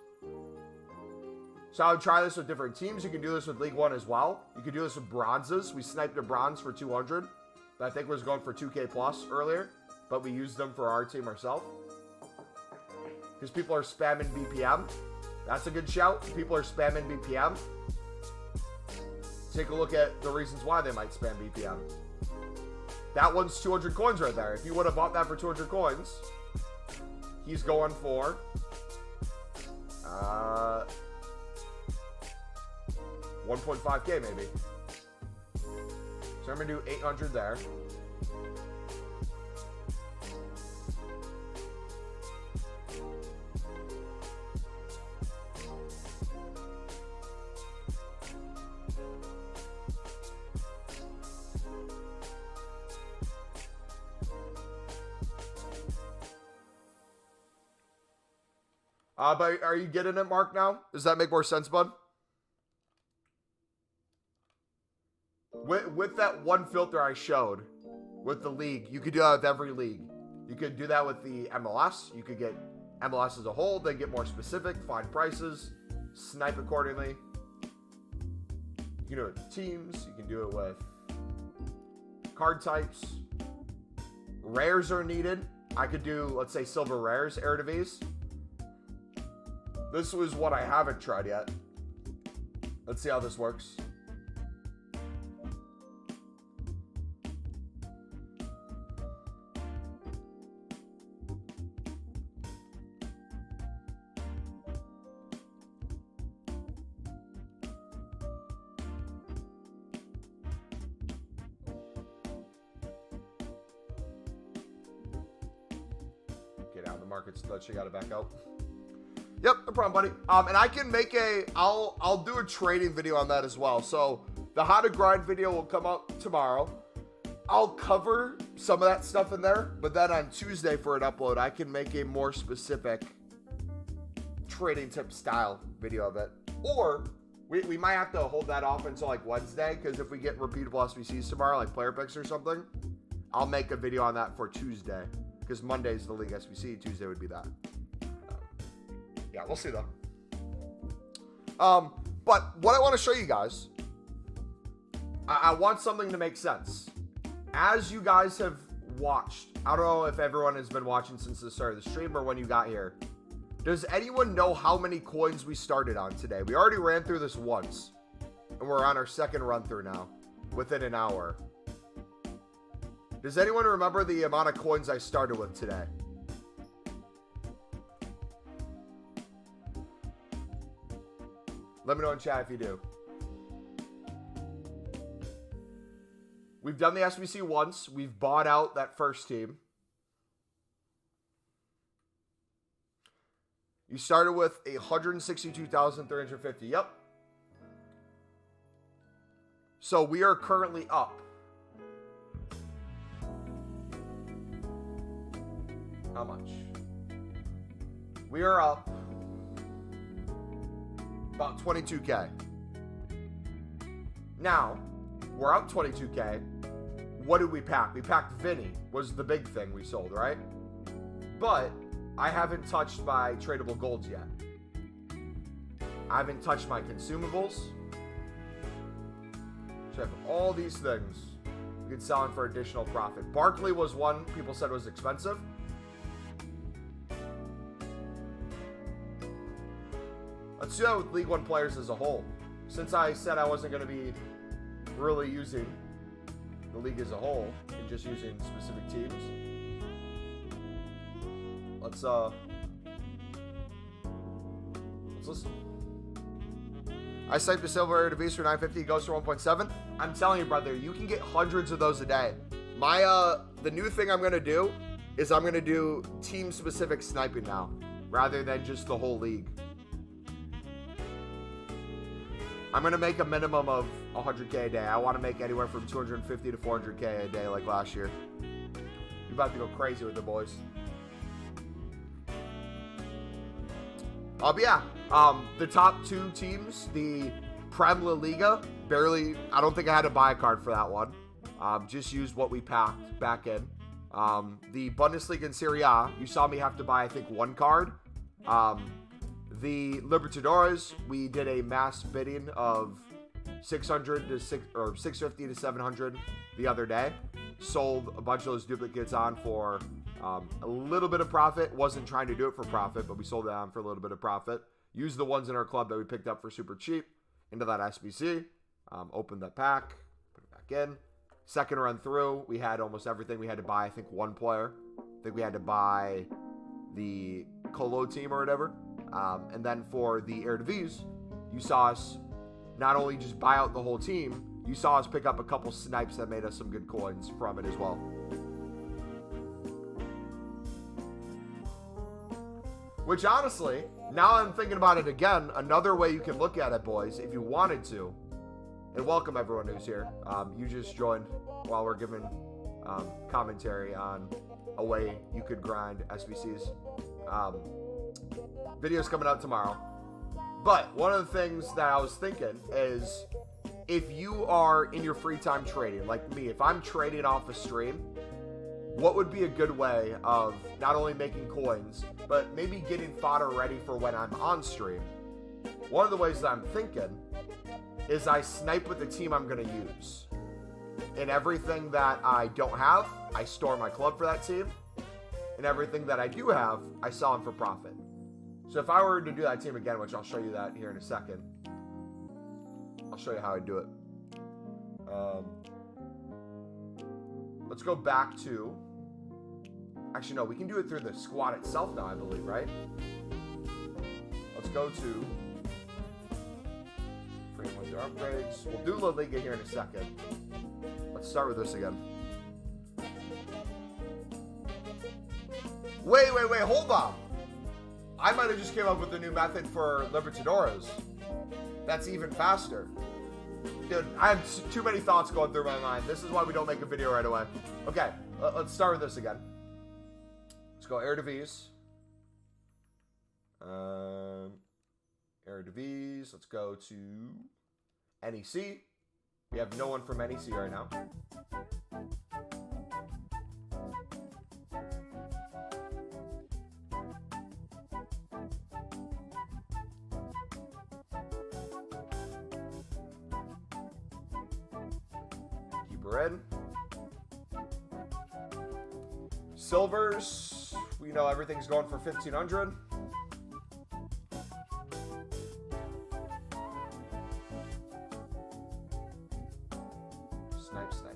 So I would try this with different teams. You can do this with League One as well. You can do this with bronzes. We sniped a bronze for 200 that I think was going for 2K plus earlier, but we used them for our team ourselves. Because people are spamming BPM. That's a good shout. People are spamming BPM. Take a look at the reasons why they might spam BPM. That one's 200 coins right there. If you would have bought that for 200 coins, he's going for 1.5K maybe. So I'm going to do 800 there. But are you getting it, Mark, now? Does that make more sense, bud? With that one filter I showed, with the league, you could do that with every league. You could do that with the MLS. You could get MLS as a whole, then get more specific, find prices, snipe accordingly. You can do it with teams. You can do it with card types. Rares are needed. I could do, let's say, silver rares, Eredivisie. This was what I haven't tried yet. Let's see how this works. Get out of the markets. Thought you got to back out. Yep, no problem, buddy. And I can make I'll do a trading video on that as well. So the how to grind video will come out tomorrow. I'll cover some of that stuff in there, but then on Tuesday for an upload, I can make a more specific trading tip style video of it. Or we might have to hold that off until like Wednesday, because if we get repeatable SBCs tomorrow, like player picks or something, I'll make a video on that for Tuesday, because Monday's the league SBC, Tuesday would be that. Yeah, we'll see though. But what I want to show you guys, I want something to make sense. As you guys have watched, I don't know if everyone has been watching since the start of the stream or when you got here. Does anyone know how many coins we started on today? We already ran through this once, and we're on our second run through now, within an hour. Does anyone remember the amount of coins I started with today? Let me know in chat if you do. We've done the SBC once. We've bought out that first team. You started with 162,350. Yep. So we are currently up How much? We are up about 22K. Now, we're up 22K. What did we pack? We packed Vinny, was the big thing we sold, right? But I haven't touched my tradable golds yet. I haven't touched my consumables. So I have all these things you can sell them for additional profit. Barkley was one people said was expensive. Let's do that with League One players as a whole. Since I said I wasn't going to be really using the league as a whole and just using specific teams, let's listen. I sniped the silver area to beast for 950. It goes for 1.7. I'm telling you, brother, you can get hundreds of those a day. My the new thing I'm gonna do is I'm gonna do team specific sniping now, rather than just the whole league. I'm gonna make a minimum of 100K a day. I want to make anywhere from 250 to 400K a day, like last year. You're about to go crazy with the boys. But yeah, the top two teams, the Prem La Liga, barely, I don't think I had to buy a card for that one. Just used what we packed back in. The Bundesliga and Serie A, you saw me have to buy, I think, one card. The Libertadores, we did a mass bidding of 600 to 650 to 700 the other day. Sold a bunch of those duplicates on for a little bit of profit. Wasn't trying to do it for profit, but we sold it on for a little bit of profit. Used the ones in our club that we picked up for super cheap into that SBC. Opened that pack, put it back in. Second run through, we had almost everything. We had to buy, I think, one player. I think we had to buy the Colo team or whatever. And then for the Eredivisie, you saw us not only just buy out the whole team, you saw us pick up a couple snipes that made us some good coins from it as well. Which honestly, now I'm thinking about it again, another way you can look at it, boys, if you wanted to, and welcome everyone who's here. You just joined while we're giving commentary on a way you could grind SBCs. Video's coming out tomorrow. But one of the things that I was thinking is, if you are in your free time trading, like me, if I'm trading off a stream, what would be a good way of not only making coins, but maybe getting fodder ready for when I'm on stream? One of the ways that I'm thinking is I snipe with the team I'm going to use. And everything that I don't have, I store my club for that team. And everything that I do have, I sell them for profit. So if I were to do that team again, which I'll show you that here in a second, I'll show you how I do it. Let's go back to, actually no, we can do it through the squad itself now, I believe, right? Let's go to free winter upgrades. We'll do La Liga here in a second. Let's start with this again. Wait, hold on. I might have just came up with a new method for Libertadores. That's even faster. Dude, I have too many thoughts going through my mind. This is why we don't make a video right away. Okay, let's start with this again. Let's go Eredivisie. Eredivisie. Let's go to NEC. We have no one from NEC right now. In. Silvers, we know everything's going for 1,500.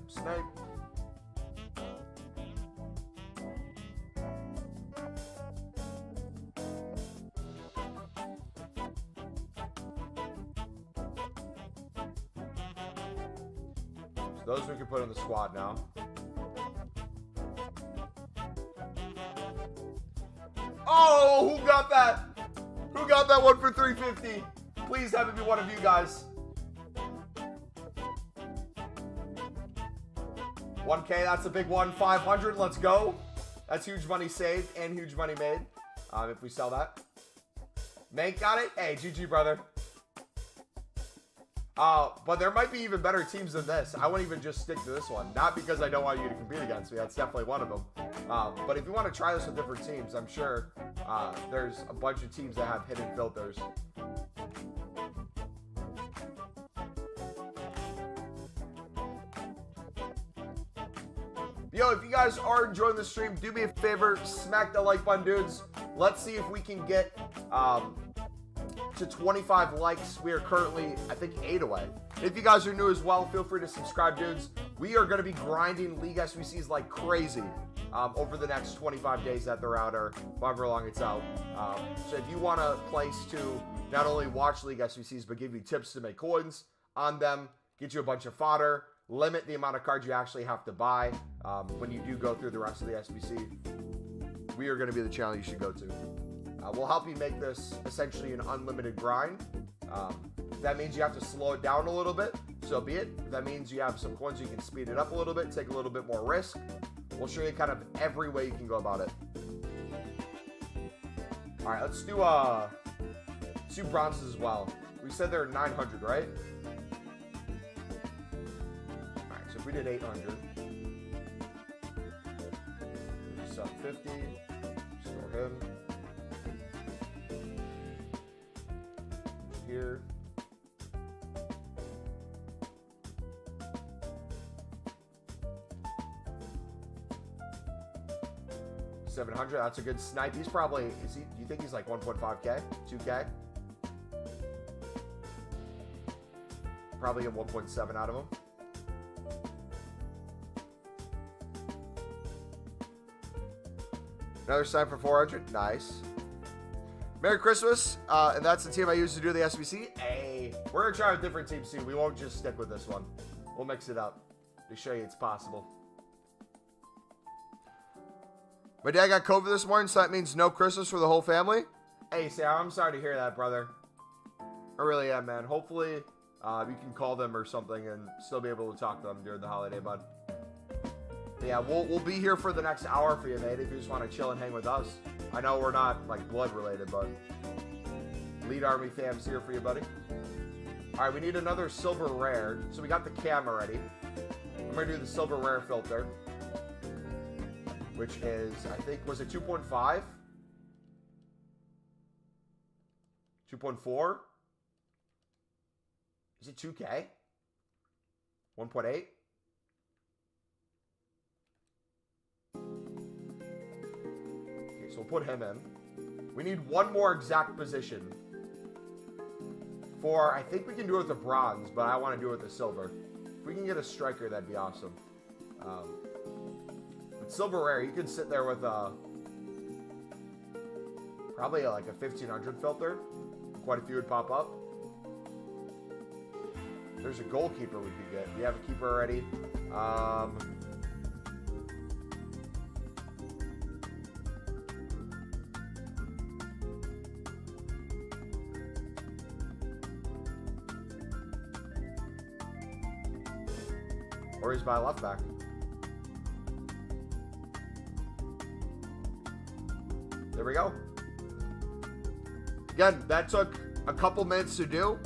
Snipe. Those we can put in the squad now. Oh, who got that? Who got that one for 350? Please have it be one of you guys. 1K, that's a big one. 500, let's go. That's huge money saved and huge money made if we sell that. Mank got it? Hey, GG, brother. But there might be even better teams than this. I wouldn't even just stick to this one. Not because I don't want you to compete against me. That's definitely one of them. But if you want to try this with different teams, I'm sure there's a bunch of teams that have hidden filters. Yo, if you guys are enjoying the stream, do me a favor, smack the like button, dudes. Let's see if we can get to 25 likes. We are currently, I think, 8 away. If you guys are new as well, feel free to subscribe, dudes. We are going to be grinding League SBCs like crazy over the next 25 days that they're out, or however long it's out. So if you want a place to not only watch League SBCs, but give you tips to make coins on them, get you a bunch of fodder, limit the amount of cards you actually have to buy when you do go through the rest of the SBC, we are going to be the channel you should go to. We'll help you make this essentially an unlimited grind. If that means you have to slow it down a little bit, so be it. If that means you have some coins, you can speed it up a little bit, take a little bit more risk. We'll show you kind of every way you can go about it. All right, let's do bronzes as well. We said they're 900, right? All right, so if we did 800, 750, store him. Here. $700. That's a good snipe. He's probably, is he, do you think he's like 1.5K? 2K? Probably get 1.7 out of him. Another snipe for 400. Nice. Merry Christmas, and that's the team I used to do the SBC. Hey, we're going to try a different team soon. We won't just stick with this one. We'll mix it up to show you it's possible. My dad got COVID this morning, so that means no Christmas for the whole family. Hey, Sarah, I'm sorry to hear that, brother. I really am, man. Hopefully, you can call them or something and still be able to talk to them during the holiday, bud. But yeah, we'll be here for the next hour for you, mate, if you just want to chill and hang with us. I know we're not, like, blood related, but Lead Army fam's here for you, buddy. All right, we need another silver rare. So we got the cam already. I'm going to do the silver rare filter, which is, I think, was it 2.5? 2.4? Is it 2K? 1.8? Okay, so we'll put him in. We need one more exact position. For, I think we can do it with the bronze, but I want to do it with the silver. If we can get a striker, that'd be awesome. With silver rare, you can sit there with probably like a 1500 filter. Quite a few would pop up. There's a goalkeeper we could get. We have a keeper already. Or he's by left back. There we go. Again, that took a couple minutes to do.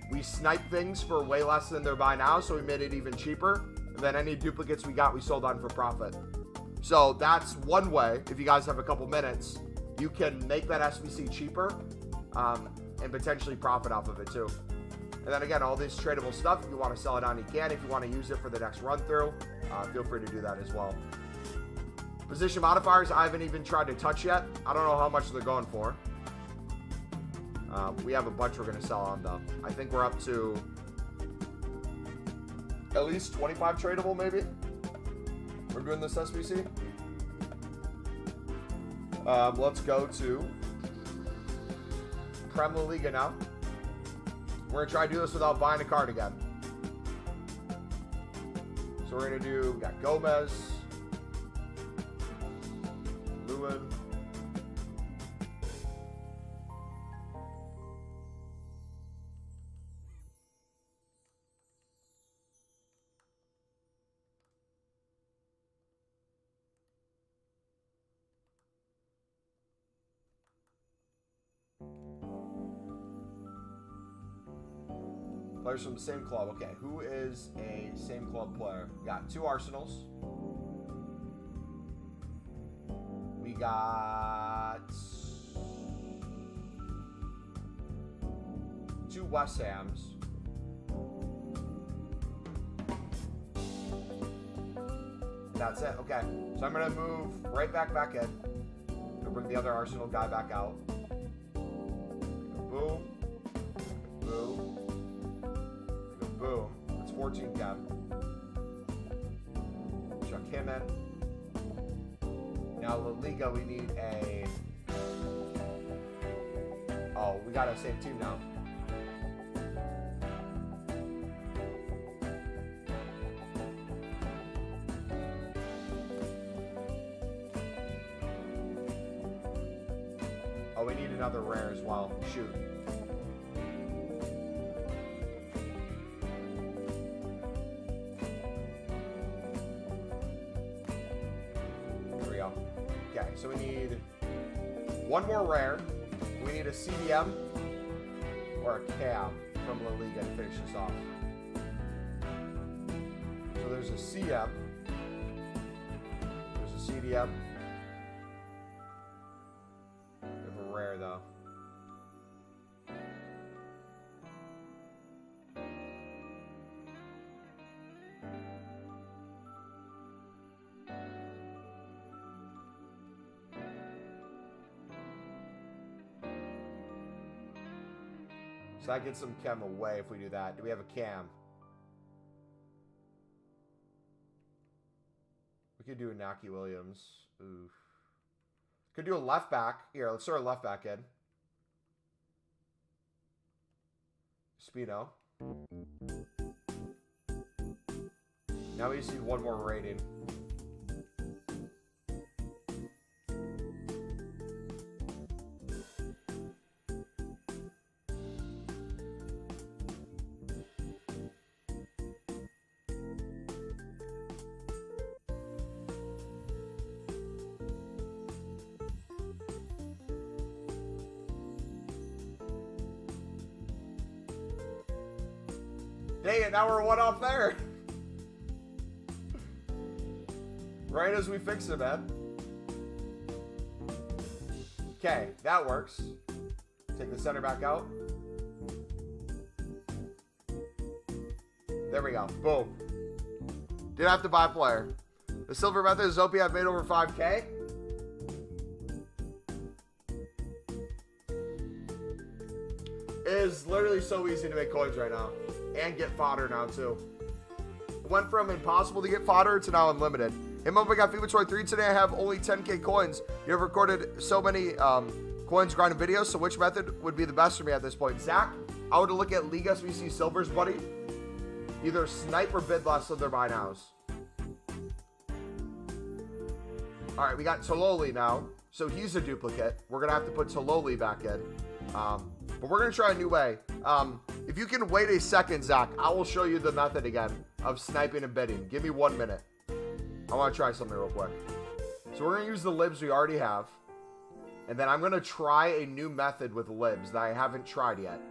We sniped things for way less than they're by now, so we made it even cheaper. And then any duplicates we got, we sold on for profit. So that's one way, if you guys have a couple minutes, you can make that SBC cheaper and potentially profit off of it too. And then again, all this tradable stuff, if you want to sell it on, you can. If you want to use it for the next run through, feel free to do that as well. Position modifiers, I haven't even tried to touch yet. I don't know how much they're going for. We have a bunch we're going to sell on though. I think we're up to at least 25 tradable maybe. We're doing this SBC. Let's go to Premier League now. We're going to try to do this without buying a card again. So we're going to do, we got Gomez, Lewin, Players from the same club. Okay, who is a same club player? We got 2 Arsenals. We got 2 West Hams. That's it. Okay, so I'm gonna move right back in. Gonna bring the other Arsenal guy back out. Boom. Boom. Boom. It's 14 chem. Chuck him in. Now La Liga, we need a... Oh, we got a same team now. Oh, we need another rare as well. Shoot. There we go. Okay, so we need 1 more rare. We need a CDM or a cam from La Liga to finish this off. So there's a CM. There's a CDM. Rare though. So that gets some chem away if we do that. Do we have a cam? We could do a Naki Williams. Oof. Could do a left back. Here, let's throw a left back in. Speedo. Now we just need 1 more rating. Dang it, now we're 1 off there. Right as we fix it, man. Okay, that works. Take the center back out. There we go. Boom. Didn't have to buy a player. The silver method is OP I've made over 5K. It is literally so easy to make coins right now. And get fodder now, too. It went from impossible to get fodder to now unlimited. Hey, Mumbo, I got FIFA 23 today. I have only 10K coins. You have recorded so many coins grinding videos, so which method would be the best for me at this point? Zach, I would look at League SBC Silvers, buddy. Either snipe or bid less of their buy nows. All right, we got Tololi now. So he's a duplicate. We're going to have to put Tololi back in. But we're going to try a new way. If you can wait a second, Zach, I will show you the method again of sniping and bidding. Give me 1 minute. I want to try something real quick. So we're going to use the libs we already have. And then I'm going to try a new method with libs that I haven't tried yet.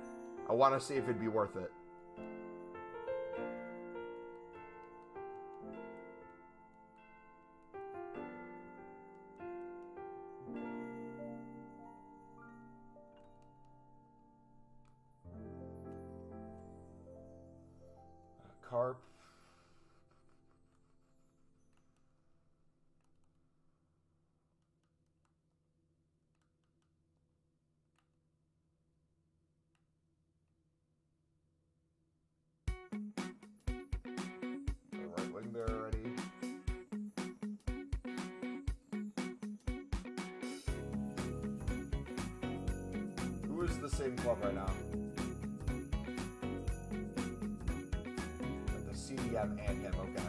I want to see if it'd be worth it. Carp. Right wing there already. Who is the same club right now? CDM and him, okay.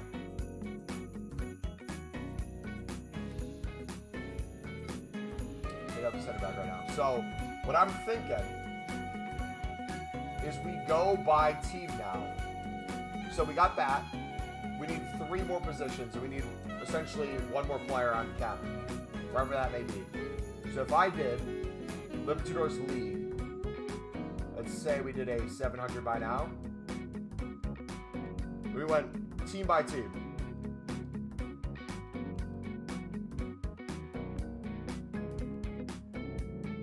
Pick up the center back right now. So, what I'm thinking is we go by team now. So we got that. We need 3 more positions, and we need essentially 1 more player on cap, wherever that may be. So if I did Libertadores League, let's say we did a 700 by now. We went team by team.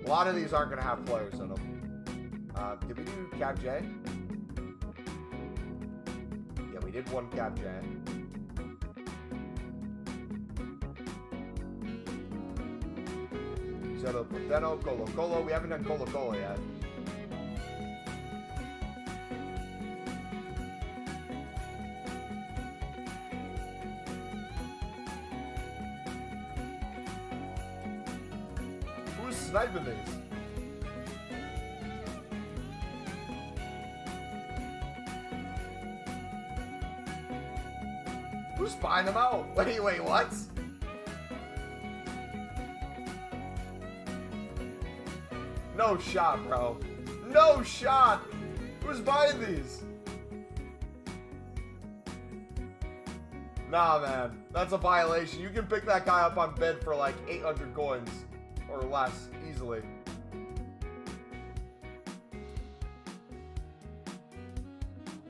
A lot of these aren't going to have players in them. Did we do Cap J? Yeah, we did one Cap J. Zero Porteno, Colo Colo. We haven't done Colo Colo yet. Who's sniping these? Who's buying them out? Wait, what? No shot, bro. No shot! Who's buying these? Nah, man. That's a violation. You can pick that guy up on bid for like 800 coins or less easily.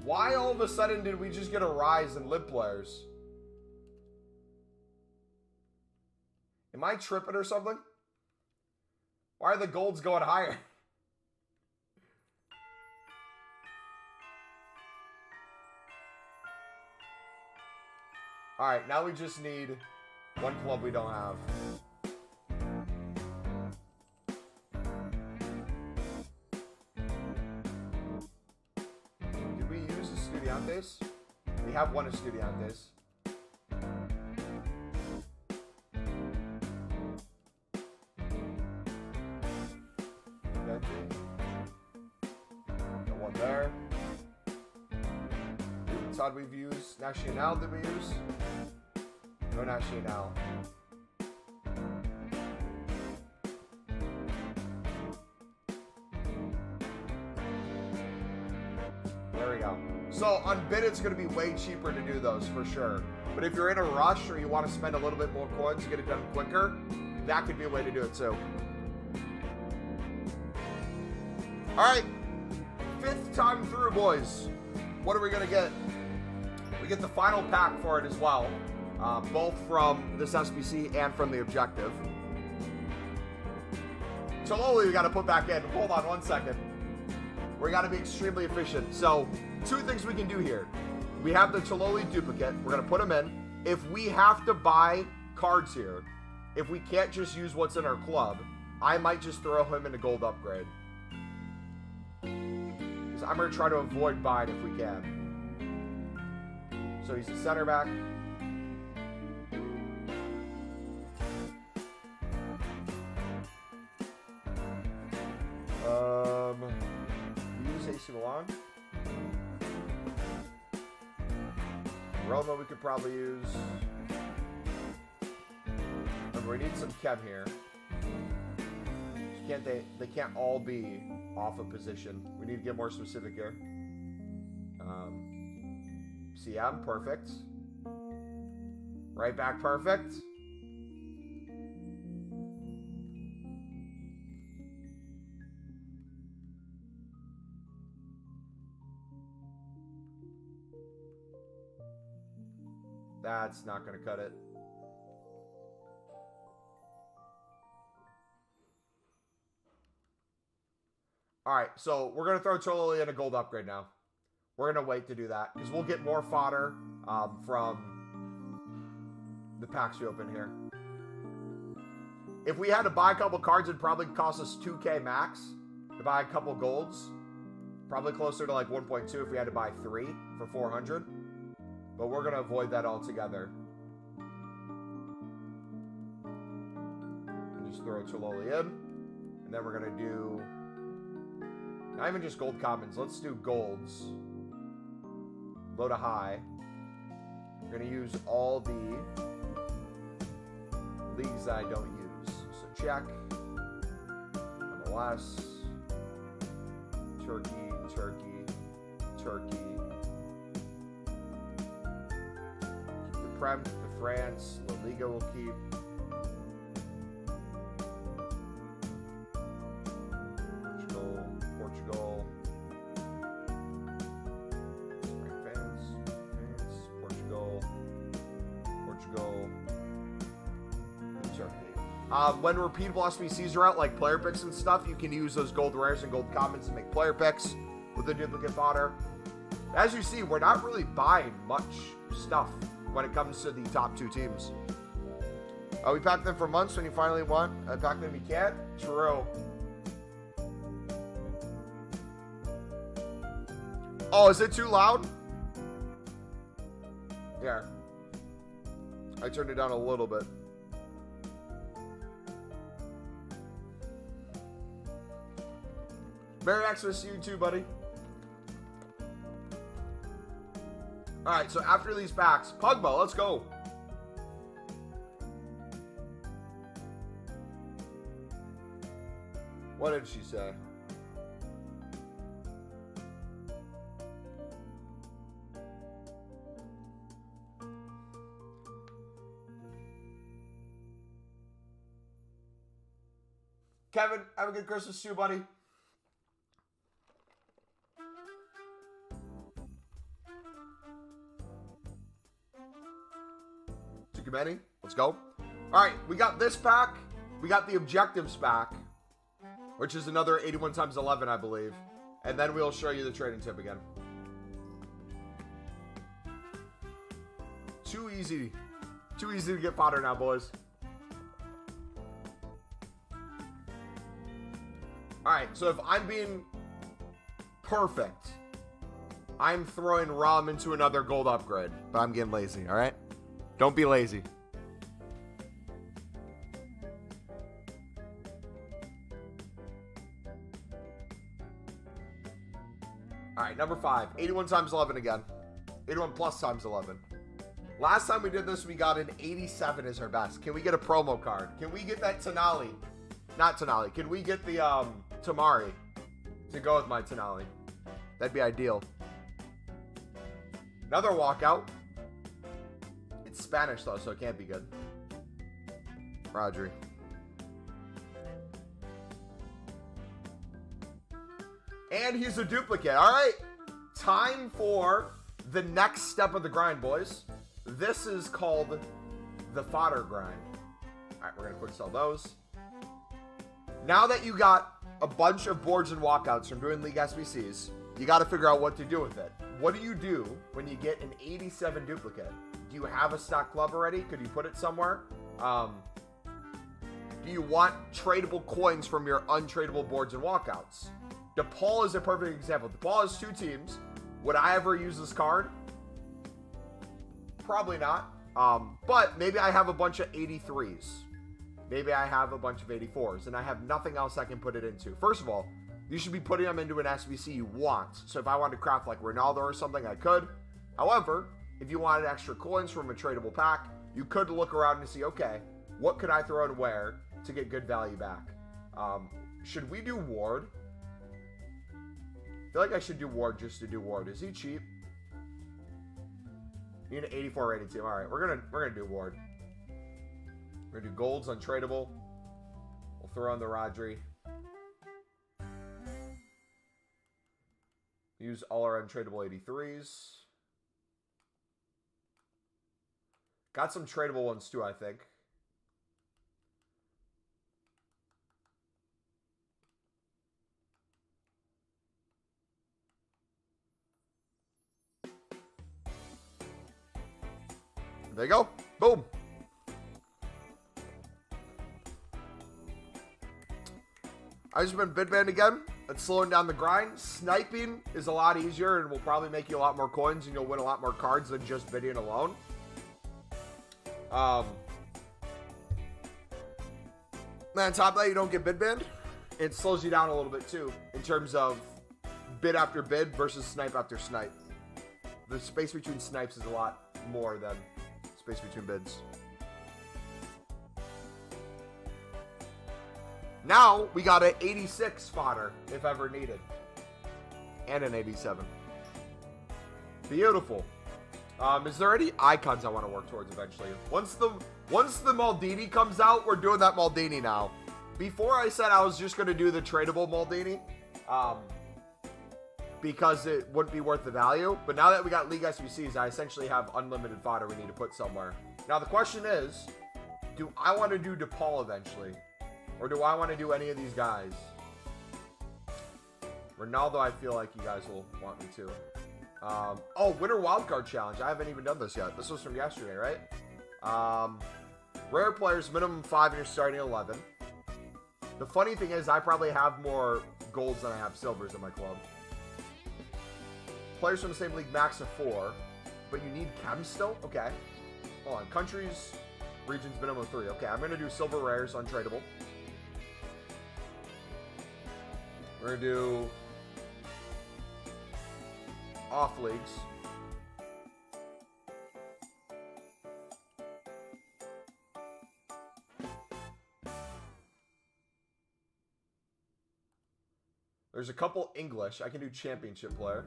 Why all of a sudden did we just get a rise in lib players? Am I tripping or something? Why are the golds going higher? Alright, now we just need one club we don't have. Did we use Estudiantes? We have one Estudiantes. Got one there. Todd we've used. Nacional did we use? No Nacional. There we go. So on bid it's going to be way cheaper to do those for sure. But if you're in a rush or you want to spend a little bit more coins to get it done quicker, that could be a way to do it too. Alright, 5th time through, boys. What are we going to get? We get the final pack for it as well, both from this SBC and from the objective. Chololi we got to put back in. Hold on one second. We got to be extremely efficient. So, 2 things we can do here. We have the Chololi duplicate. We're going to put them in. If we have to buy cards here, if we can't just use what's in our club, I might just throw him in a gold upgrade. I'm going to try to avoid buying if we can. So he's a center back. Use AC Milan. Roma we could probably use. Remember, we need some Kev here. Can't they can't all be off a position. We need to get more specific here. CM, perfect. Right back, perfect. That's not going to cut it. Alright, so we're going to throw Chololi in a gold upgrade now. We're going to wait to do that, because we'll get more fodder from the packs we open here. If we had to buy a couple cards, it'd probably cost us 2k max to buy a couple golds. Probably closer to like 1.2 if we had to buy 3 for 400. But we're going to avoid that altogether. And just throw Chololi in. And then we're going to do... not even just gold commons. Let's do golds. Low to high. We're going to use all the leagues that I don't use. So check. MLS. Turkey, Turkey, Turkey. Keep the Prem, the France. La Liga will keep. Portugal. Fans. When repeatable SBCs are out, like player picks and stuff, you can use those gold rares and gold commons to make player picks with the duplicate fodder. As you see, we're not really buying much stuff when it comes to the top 2 teams. We pack them for months when you finally want. Pack them you can't. True. Oh, is it too loud? Yeah. I turned it down a little bit. Merry Xmas to you too, buddy. Alright, so after these packs, Pugbo, let's go. What did she say? Kevin, have a good Christmas too, buddy. Many. Let's go. All right, we got this pack. We got the objectives pack, which is another 81 times 11, I believe. And then we'll show you the trading tip again. Too easy to get fodder now, boys. All right, so if I'm being perfect, I'm throwing Rom into another gold upgrade, but I'm getting lazy, all right? Don't be lazy. All right, number 5. 81 times 11 again. 81 plus times 11. Last time we did this, we got an 87 as our best. Can we get a promo card? Can we get that Tenali? Not Tenali. Can we get the Tamari to go with my Tenali? That'd be ideal. Another walkout. It's Spanish, though, so it can't be good. Rodri. And he's a duplicate. All right. Time for the next step of the grind, boys. This is called the fodder grind. All right, we're going to quick sell those. Now that you got a bunch of boards and walkouts from doing League SBCs, you got to figure out what to do with it. What do you do when you get an 87 duplicate? Do you have a stock club already? Could you put it somewhere? Do you want tradable coins from your untradeable boards and walkouts? DePaul is a perfect example. DePaul has 2 teams. Would I ever use this card? Probably not. But maybe I have a bunch of 83s. Maybe I have a bunch of 84s, and I have nothing else I can put it into. First of all, you should be putting them into an SBC you want. So if I wanted to craft like Ronaldo or something, I could. However, if you wanted extra coins from a tradable pack, you could look around and see, okay, what could I throw in where to get good value back? Should we do Ward? I feel like I should do Ward just to do Ward. Is he cheap? You need an 84 rated team. All right, we're gonna do Ward. We're gonna do golds untradeable. We'll throw on the Rodri. Use all our untradeable 83s. Got some tradable ones too, I think. There you go. Boom. I just been bid banned again. It's slowing down the grind. Sniping is a lot easier and will probably make you a lot more coins and you'll win a lot more cards than just bidding alone. On top of that, you don't get bid banned. It slows you down a little bit too in terms of bid after bid versus snipe after snipe. The space between snipes is a lot more than space between bids. Now we got an 86 fodder if ever needed, and an 87. Beautiful. Is there any icons I want to work towards eventually? Once the Maldini comes out, we're doing that Maldini now. Before I said I was just going to do the tradable Maldini, because it wouldn't be worth the value. But now that we got League SBCs, I essentially have unlimited fodder we need to put somewhere. Now the question is, Do I want to do DePaul eventually? Or do I want to do any of these guys? Ronaldo, I feel like you guys will want me to. Oh, Winter Wildcard Challenge. I haven't even done this yet. This was from yesterday, right? Rare players, minimum 5 and you're starting at 11. The funny thing is, I probably have more golds than I have silvers in my club. Players from the same league, max of 4. But you need chem still? Okay. Hold on. Countries, regions, minimum of 3. Okay, I'm going to do silver rares, untradeable. We're going to do off leagues. There's a couple English. I can do championship player.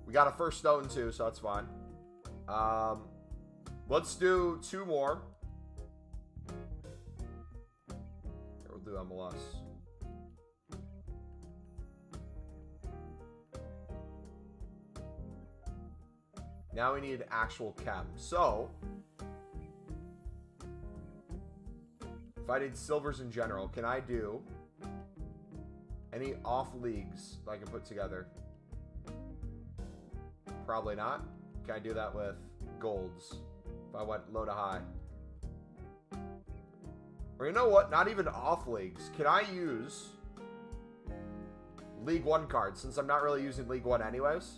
We got a first stone too, so that's fine. Let's do 2 more. Here, we'll do MLS. Now we need actual chem. So, if I did silvers in general, can I do any off leagues that I can put together? Probably not. Can I do that with golds if I went low to high? Or you know what? Not even off leagues. Can I use League 1 cards since I'm not really using League 1 anyways?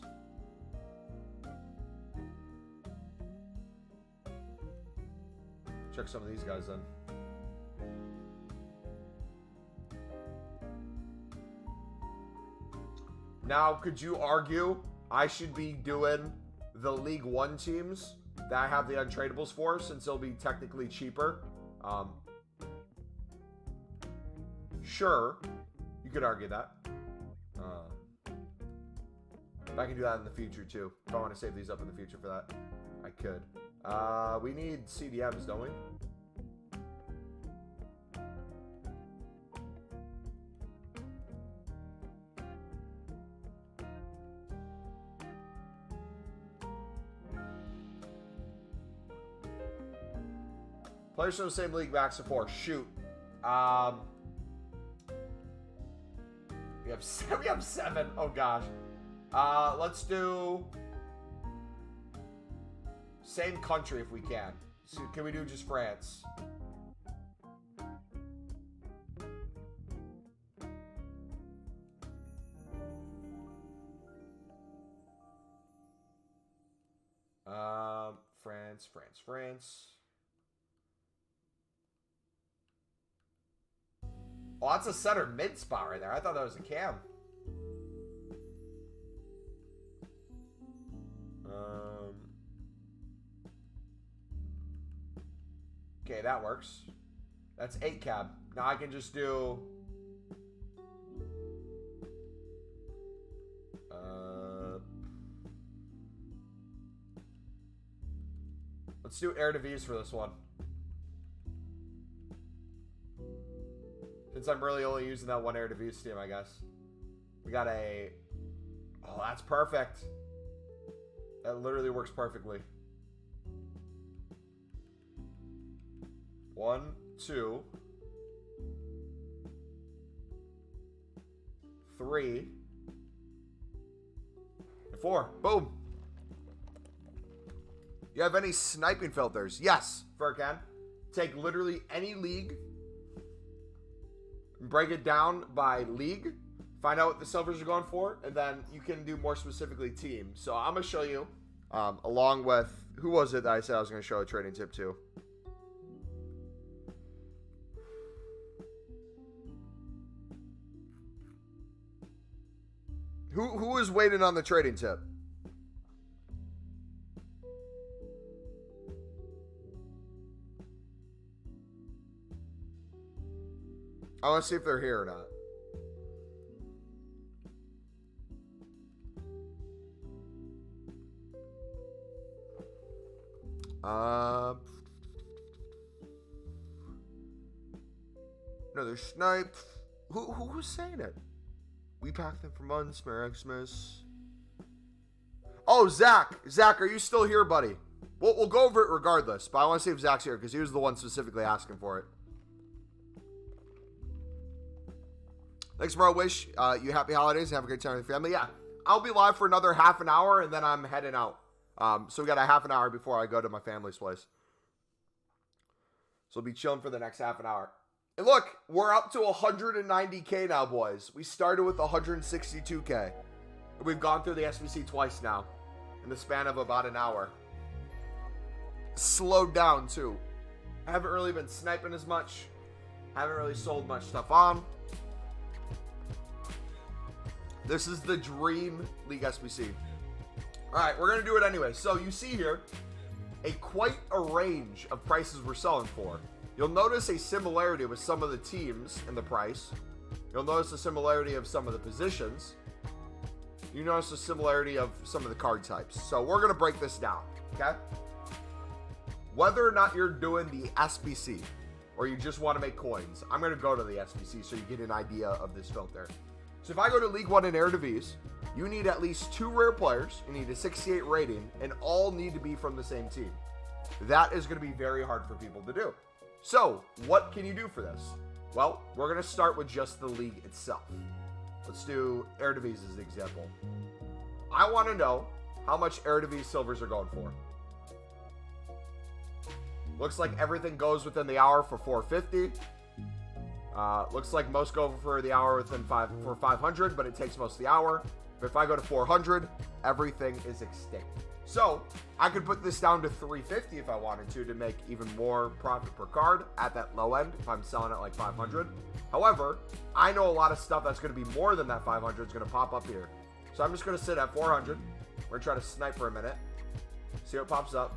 Check some of these guys then. Now, could you argue I should be doing the League 1 teams that I have the untradables for, since they'll be technically cheaper? Sure, you could argue that. I can do that in the future too. If I want to save these up in the future for that, I could. We need CDMs, don't we? Players from the same league, max of 4. Shoot. We have 7. Oh gosh. Let's do same country if we can. So can we do just France? France. Oh, that's a center mid spot right there. I thought that was a cam. Okay, that works. That's 8 cab. Now I can just do... let's do Air Devis for this one. Since I'm really only using that one Air Devis team, I guess. We got a... Oh, that's perfect. That literally works perfectly. 1, 2, 3, and 4. Boom. You have any sniping filters? Yes, Furkan. Take literally any league, break it down by league, find out what the silvers are going for, and then you can do more specifically team. So I'm going to show you, along with, who was it that I said I was going to show a trading tip to? Who is waiting on the trading tip? I want to see if they're here or not. Another snipe. Who was saying it? We packed them for months. Merry Xmas. Oh, Zach. Zach, are you still here, buddy? We'll go over it regardless, but I want to see if Zach's here because he was the one specifically asking for it. Thanks, bro. Wish you happy holidays and have a great time with your family. Yeah, I'll be live for another half an hour, and then I'm heading out. So we got a half an hour before I go to my family's place. So I'll be chilling for the next half an hour. And look, we're up to 190K now, boys. We started with 162K. We've gone through the SBC twice now in the span of about an hour. Slowed down, too. I haven't really been sniping as much. Haven't really sold much stuff on. This is the Dream League SBC. All right, we're going to do it anyway. So you see here quite a range of prices we're selling for. You'll notice a similarity with some of the teams in the price. You'll notice a similarity of some of the positions. You notice a similarity of some of the card types. So we're going to break this down, okay? Whether or not you're doing the SBC or you just want to make coins, I'm going to go to the SBC so you get an idea of this filter. So if I go to League 1 and Eredivisie, you need at least 2 rare players, you need a 68 rating, and all need to be from the same team. That is going to be very hard for people to do. So, what can you do for this? Well, we're going to start with just the league itself. Let's do Eredivisie as an example. I want to know how much Eredivisie silvers are going for. Looks like everything goes within the hour for 450. Looks like most go for the hour within 500, but it takes most of the hour. But if I go to 400, everything is extinct. So I could put this down to 350 if I wanted to make even more profit per card at that low end if I'm selling at like 500. However, I know a lot of stuff that's going to be more than that 500 is going to pop up here. So I'm just going to sit at 400. We're going to try to snipe for a minute. See what pops up.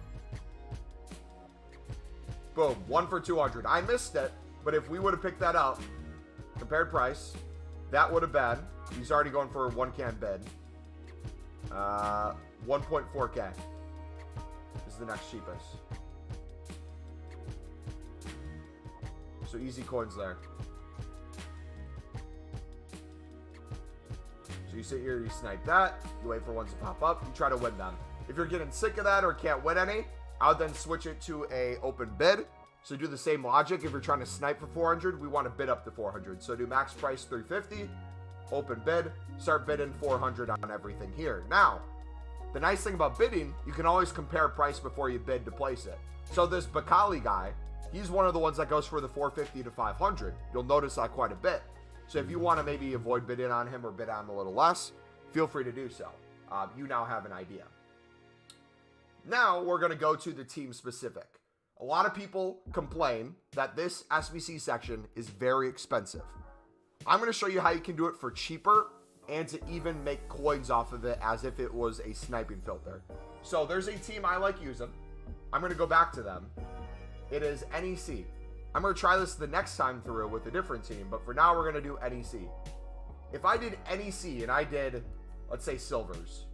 Boom, 1 for 200. I missed it, but if we would have picked that up, compared price, that would have been, he's already going for a 1 can bid. 1.4K is the next cheapest. So easy coins there. So you sit here, you snipe that, you wait for ones to pop up, you try to win them. If you're getting sick of that or can't win any, I would then switch it to a open bid. So do the same logic. If you're trying to snipe for 400, we want to bid up to 400. So do max price 350, open bid, start bidding 400 on everything here. Now, the nice thing about bidding, you can always compare price before you bid to place it. So this Bakali guy, he's one of the ones that goes for the 450 to 500. You'll notice that quite a bit. So if you want to maybe avoid bidding on him or bid on him a little less, feel free to do so. You now have an idea. Now we're going to go to the team specific. A lot of people complain that this SBC section is very expensive. I'm going to show you how you can do it for cheaper and to even make coins off of it as if it was a sniping filter. So there's a team I like using. I'm going to go back to them. It is NEC. I'm going to try this the next time through with a different team, but for now we're going to do NEC. If I did NEC and I did, let's say silvers,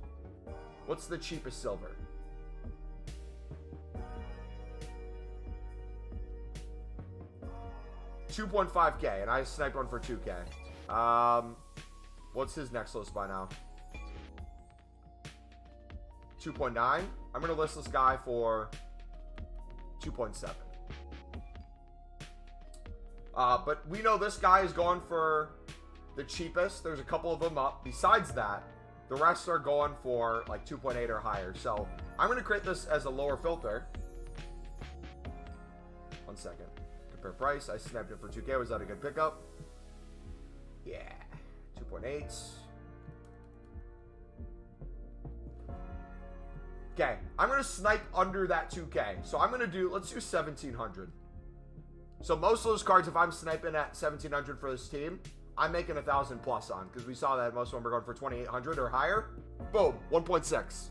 what's the cheapest silver? $2.5K, and I sniped one for 2K. What's his next list by now? 2.9. I'm going to list this guy for 2.7. But we know this guy is going for the cheapest. There's a couple of them up. Besides that, the rest are going for like 2.8 or higher. So I'm going to create this as a lower filter. 1 second. Compare price. I sniped it for 2K. Was that a good pickup? Yeah. 2.8. Okay. I'm going to snipe under that 2K. So I'm going to do, let's do 1,700. So most of those cards, if I'm sniping at 1,700 for this team, I'm making 1,000 plus on, because we saw that most of them were going for 2,800 or higher. Boom, 1.6.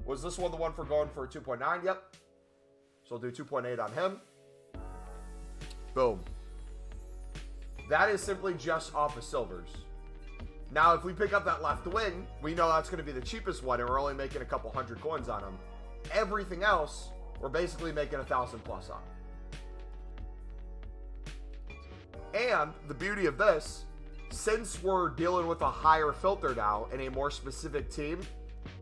Was this one the one for going for 2.9? Yep. So we'll do 2.8 on him. Boom. That is simply just off of silvers. Now, if we pick up that left wing, we know that's going to be the cheapest one, and we're only making a couple hundred coins on him. Everything else, we're basically making 1,000 plus on. And the beauty of this, since we're dealing with a higher filter now in a more specific team,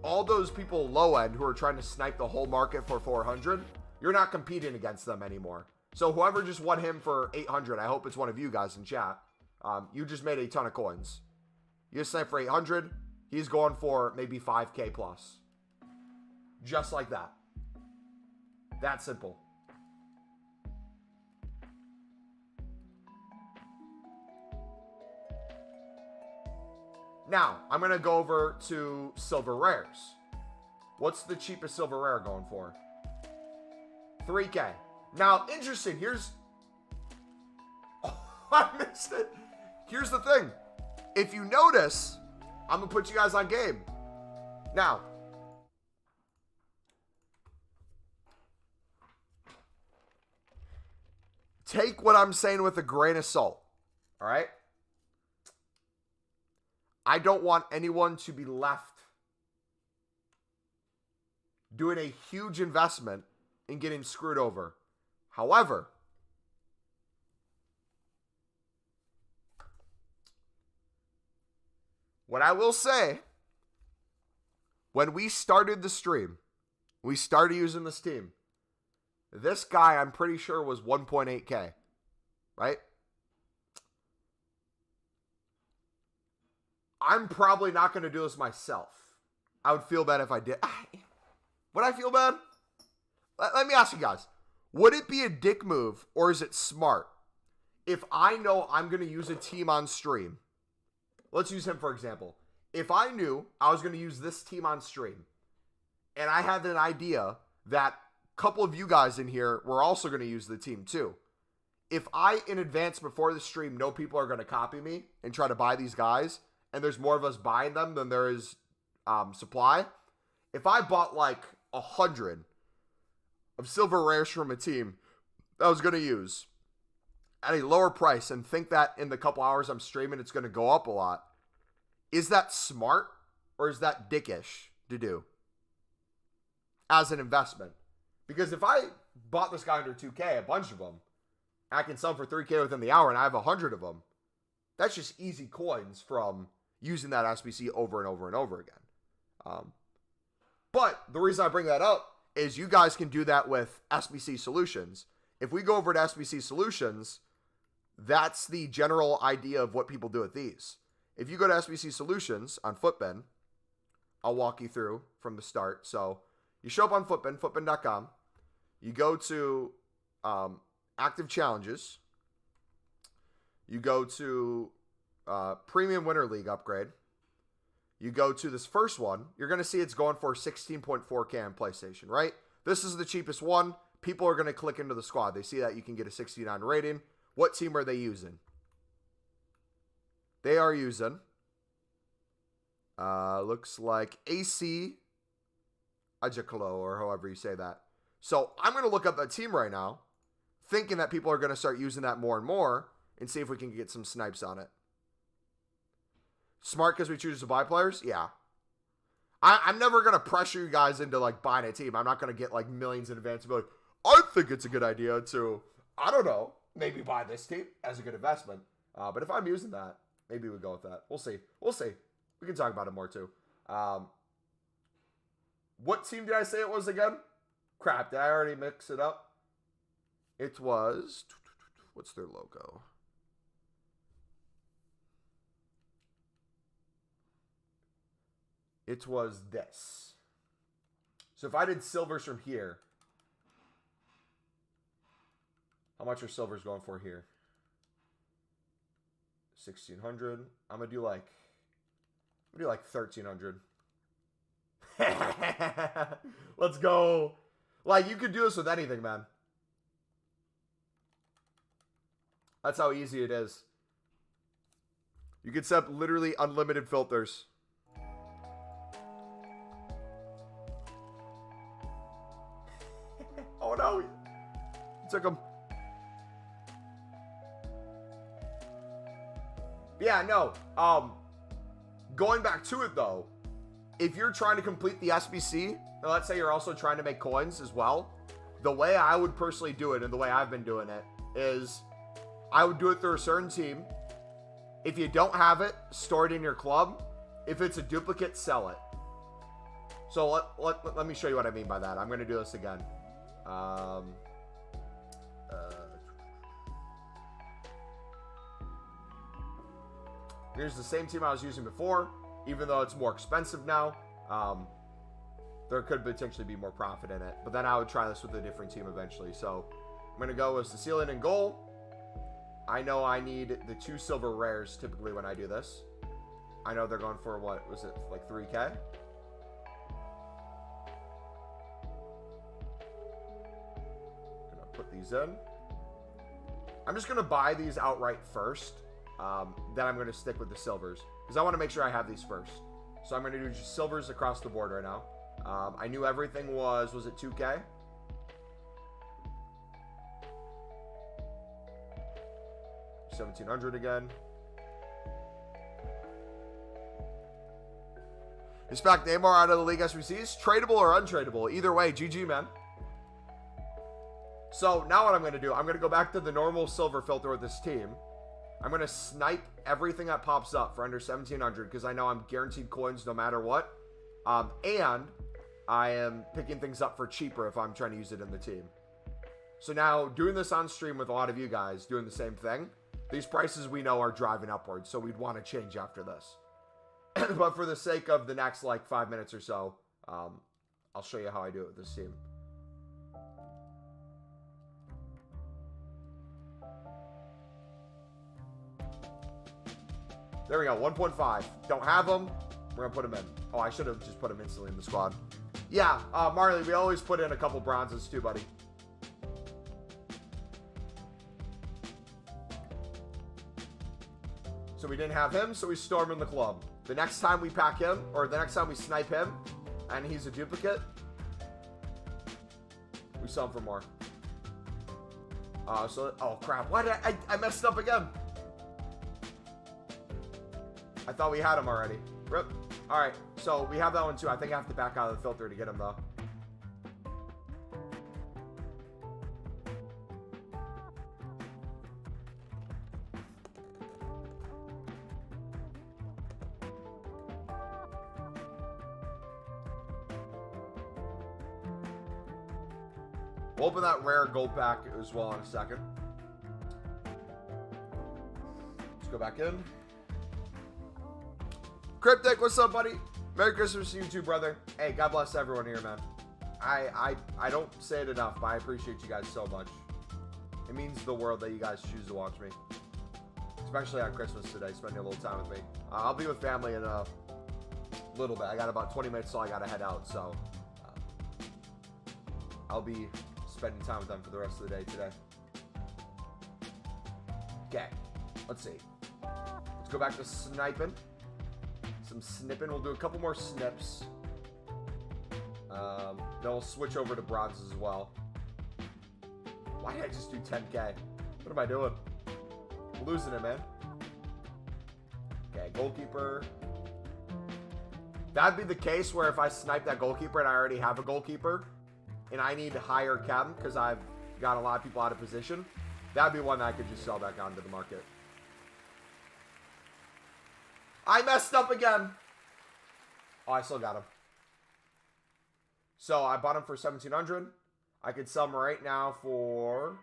all those people low end who are trying to snipe the whole market for 400, you're not competing against them anymore. So whoever just won him for 800, I hope it's one of you guys in chat. You just made a ton of coins. You just sniped for 800. He's going for maybe 5K plus. Just like that. That simple. Now, I'm going to go over to silver rares. What's the cheapest silver rare going for? 3K. Now, interesting. Here's... Oh, I missed it. Here's the thing. If you notice, I'm going to put you guys on game. Now, take what I'm saying with a grain of salt. All right? I don't want anyone to be left doing a huge investment and getting screwed over. However, what I will say, when we started the stream, we started using this team, this guy I'm pretty sure was 1.8K, right? I'm probably not going to do this myself. I would feel bad if I did. Would I feel bad? Let me ask you guys. Would it be a dick move or is it smart if I know I'm going to use a team on stream? Let's use him for example. If I knew I was going to use this team on stream and I had an idea that a couple of you guys in here were also going to use the team too. If I, in advance before the stream, know people are going to copy me and try to buy these guys, and there's more of us buying them than there is supply. If I bought like 100 of silver rares from a team that I was going to use at a lower price and think that in the couple hours I'm streaming it's going to go up a lot, is that smart or is that dickish to do as an investment? Because if I bought this guy under 2K, a bunch of them, I can sell for 3K within the hour and I have 100 of them, that's just easy coins from using that SBC over and over and over again. But the reason I bring that up is you guys can do that with SBC Solutions. If we go over to SBC Solutions, that's the general idea of what people do with these. If you go to SBC Solutions on Footbin, I'll walk you through from the start. So you show up on Footbin, footbin.com. You go to Active Challenges. You go to Premium Winter League upgrade. You go to this first one. You're going to see it's going for 16.4K on PlayStation, right? This is the cheapest one. People are going to click into the squad. They see that you can get a 69 rating. What team are they using? They are using, looks like AC Ajacalo, or however you say that. So I'm going to look up that team right now, thinking that people are going to start using that more and more, and see if we can get some snipes on it. Smart because we choose to buy players? Yeah. I'm never going to pressure you guys into like buying a team. I'm not going to get like millions in advance and be like, I think it's a good idea to, I don't know, maybe buy this team as a good investment. But if I'm using that, maybe we go with that. We'll see. We'll see. We can talk about it more too. What team did I say it was again? Crap, did I already mix it up? It was, what's their logo? It was this. So if I did silvers from here, how much are silvers going for here? 1,600. I'm gonna do like 1,300. Let's go. Like, you could do this with anything, man. That's how easy it is. You could set up literally unlimited filters. Oh no. He took him. Yeah, no. Going back to it though, if you're trying to complete the SBC, and let's say you're also trying to make coins as well, the way I would personally do it and the way I've been doing it is I would do it through a certain team. If you don't have it, store it in your club. If it's a duplicate, sell it. So let me show you what I mean by that. I'm going to do this again. Here's the same team I was using before, even though it's more expensive now. There could potentially be more profit in it, but then I would try this with a different team eventually. So I'm going to go with Sicilian in goal. I know I need the 2 silver rares typically when I do this. I know they're going for, what was it, like 3K? Gonna put these in. I'm just gonna buy these outright first. Then I'm gonna stick with the silvers because I want to make sure I have these first. So I'm gonna do just silvers across the board right now. I knew everything was it 2K? $1,700 again. Is fact Neymar out of the league SBCs? Tradable or untradeable? Either way, GG, man. So now what I'm going to do, I'm going to go back to the normal silver filter with this team. I'm going to snipe everything that pops up for under 1,700 because I know I'm guaranteed coins no matter what. And I am picking things up for cheaper if I'm trying to use it in the team. So now doing this on stream with a lot of you guys doing the same thing, these prices we know are driving upwards, so we'd want to change after this. But for the sake of the next like 5 minutes or so, I'll show you how I do it with this team. There we go, 1.5. Don't have them. We're gonna put them in. Oh, I should have just put them instantly in the squad. Yeah, Marley, we always put in a couple bronzes too, buddy. So we didn't have him, so we stormed in the club. The next time we pack him, or the next time we snipe him, and he's a duplicate, we sell him for more. Oh crap, why did I messed up again? I thought we had him already. Rip. Alright, so we have that one too. I think I have to back out of the filter to get him though. We'll open that rare gold pack as well in a second. Let's go back in. Cryptic, what's up, buddy? Merry Christmas to you too, brother. Hey, God bless everyone here, man. I don't say it enough, but I appreciate you guys so much. It means the world that you guys choose to watch me. Especially on Christmas today, spending a little time with me. I'll be with family in a little bit. I got about 20 minutes till I gotta head out, so I'll be spending time with them for the rest of the day today. Okay, let's see. Let's go back to sniping. Some snipping. We'll do a couple more snips. Then we'll switch over to bronzes as well. Why did I just do 10K? What am I doing? I'm losing it, man. Okay, goalkeeper. That'd be the case where if I snipe that goalkeeper and I already have a goalkeeper and I need to hire Cam because I've got a lot of people out of position, that'd be one that I could just sell back onto the market. I messed up again. Oh, I still got him. So I bought him for 1,700. I could sell him right now for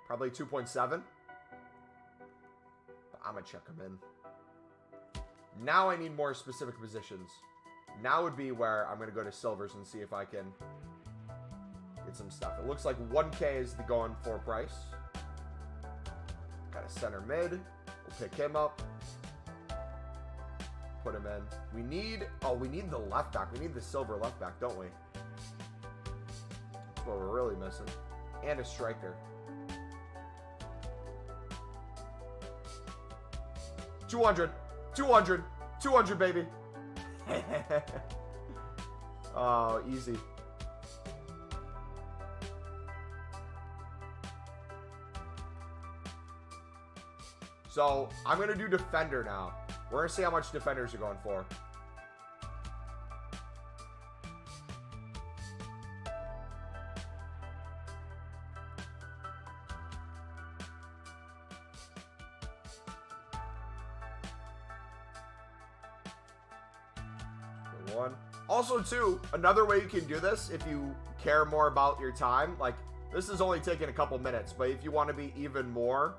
probably 2.7. But I'm going to check him in. Now I need more specific positions. Now would be where I'm going to go to silvers and see if I can get some stuff. It looks like 1K is the going for price. Got a center mid. We'll pick him up. Put him in. We need the left back. We need the silver left back, don't we? That's what we're really missing. And a striker. 200, 200, 200, baby. Oh, easy. So I'm gonna do defender now. We're going to see how much defenders are going for. One. Also, too, another way you can do this, if you care more about your time, like, this is only taking a couple minutes, but if you want to be even more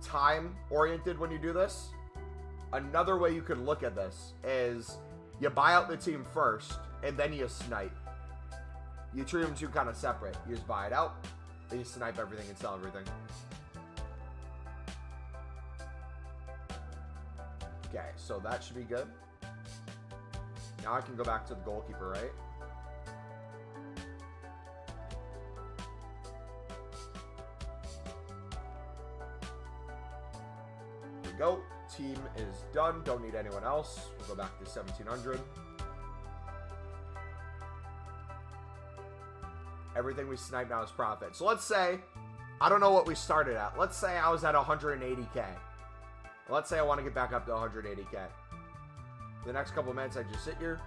time-oriented when you do this, another way you can look at this is you buy out the team first, and then you snipe. You treat them two kind of separate. You just buy it out, then you snipe everything and sell everything. Okay, so that should be good. Now I can go back to the goalkeeper, right? Here we go. Team is done. Don't need anyone else. We'll go back to 1700. Everything we snipe now is profit. So let's say, I don't know what we started at. Let's say I was at 180K. Let's say I want to get back up to 180K. The next couple of minutes, I just sit here.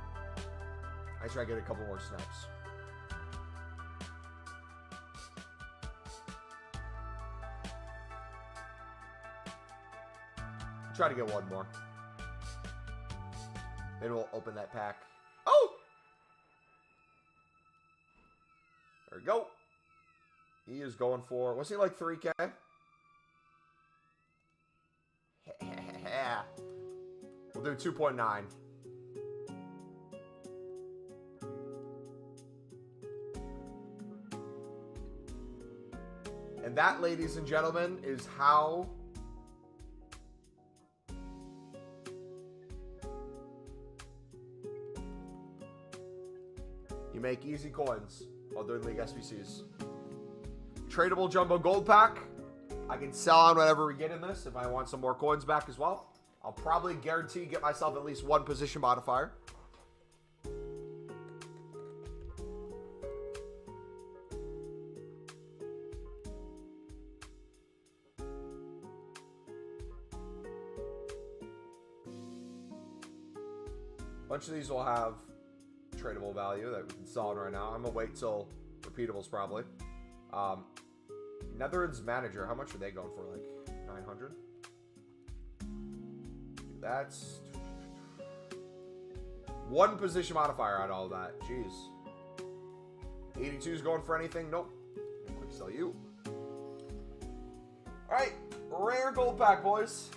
I try to get a couple more snipes. Try to get one more. Then we'll open that pack. Oh! There we go. He is going for, was he like 3K? We'll do 2.9. And that, ladies and gentlemen, is how you make easy coins while doing League SBCs. Tradable Jumbo Gold Pack. I can sell on whatever we get in this if I want some more coins back as well. I'll probably guarantee get myself at least one position modifier. A bunch of these will have tradable value that we can sell on right now. I'm gonna wait till repeatables probably. Netherlands manager, how much are they going for? Like 900? That's one position modifier on all that. Jeez. 82 is going for anything? Nope. Quick sell you. Alright, rare gold pack, boys.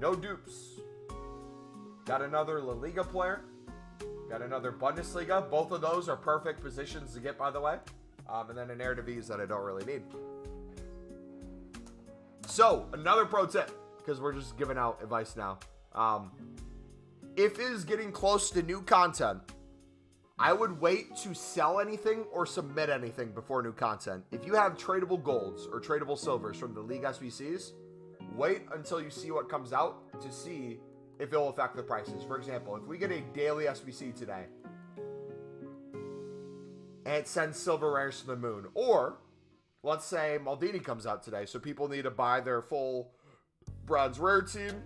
No dupes. Got another La Liga player. Got another Bundesliga. Both of those are perfect positions to get, by the way. And then an Eredivisie that I don't really need. So, another pro tip, because we're just giving out advice now. If it is getting close to new content, I would wait to sell anything or submit anything before new content. If you have tradable golds or tradable silvers from the League SBCs, wait until you see what comes out to see if it will affect the prices. For example, if we get a daily SBC today and it sends silver rares to the moon, or let's say Maldini comes out today, so people need to buy their full bronze rare team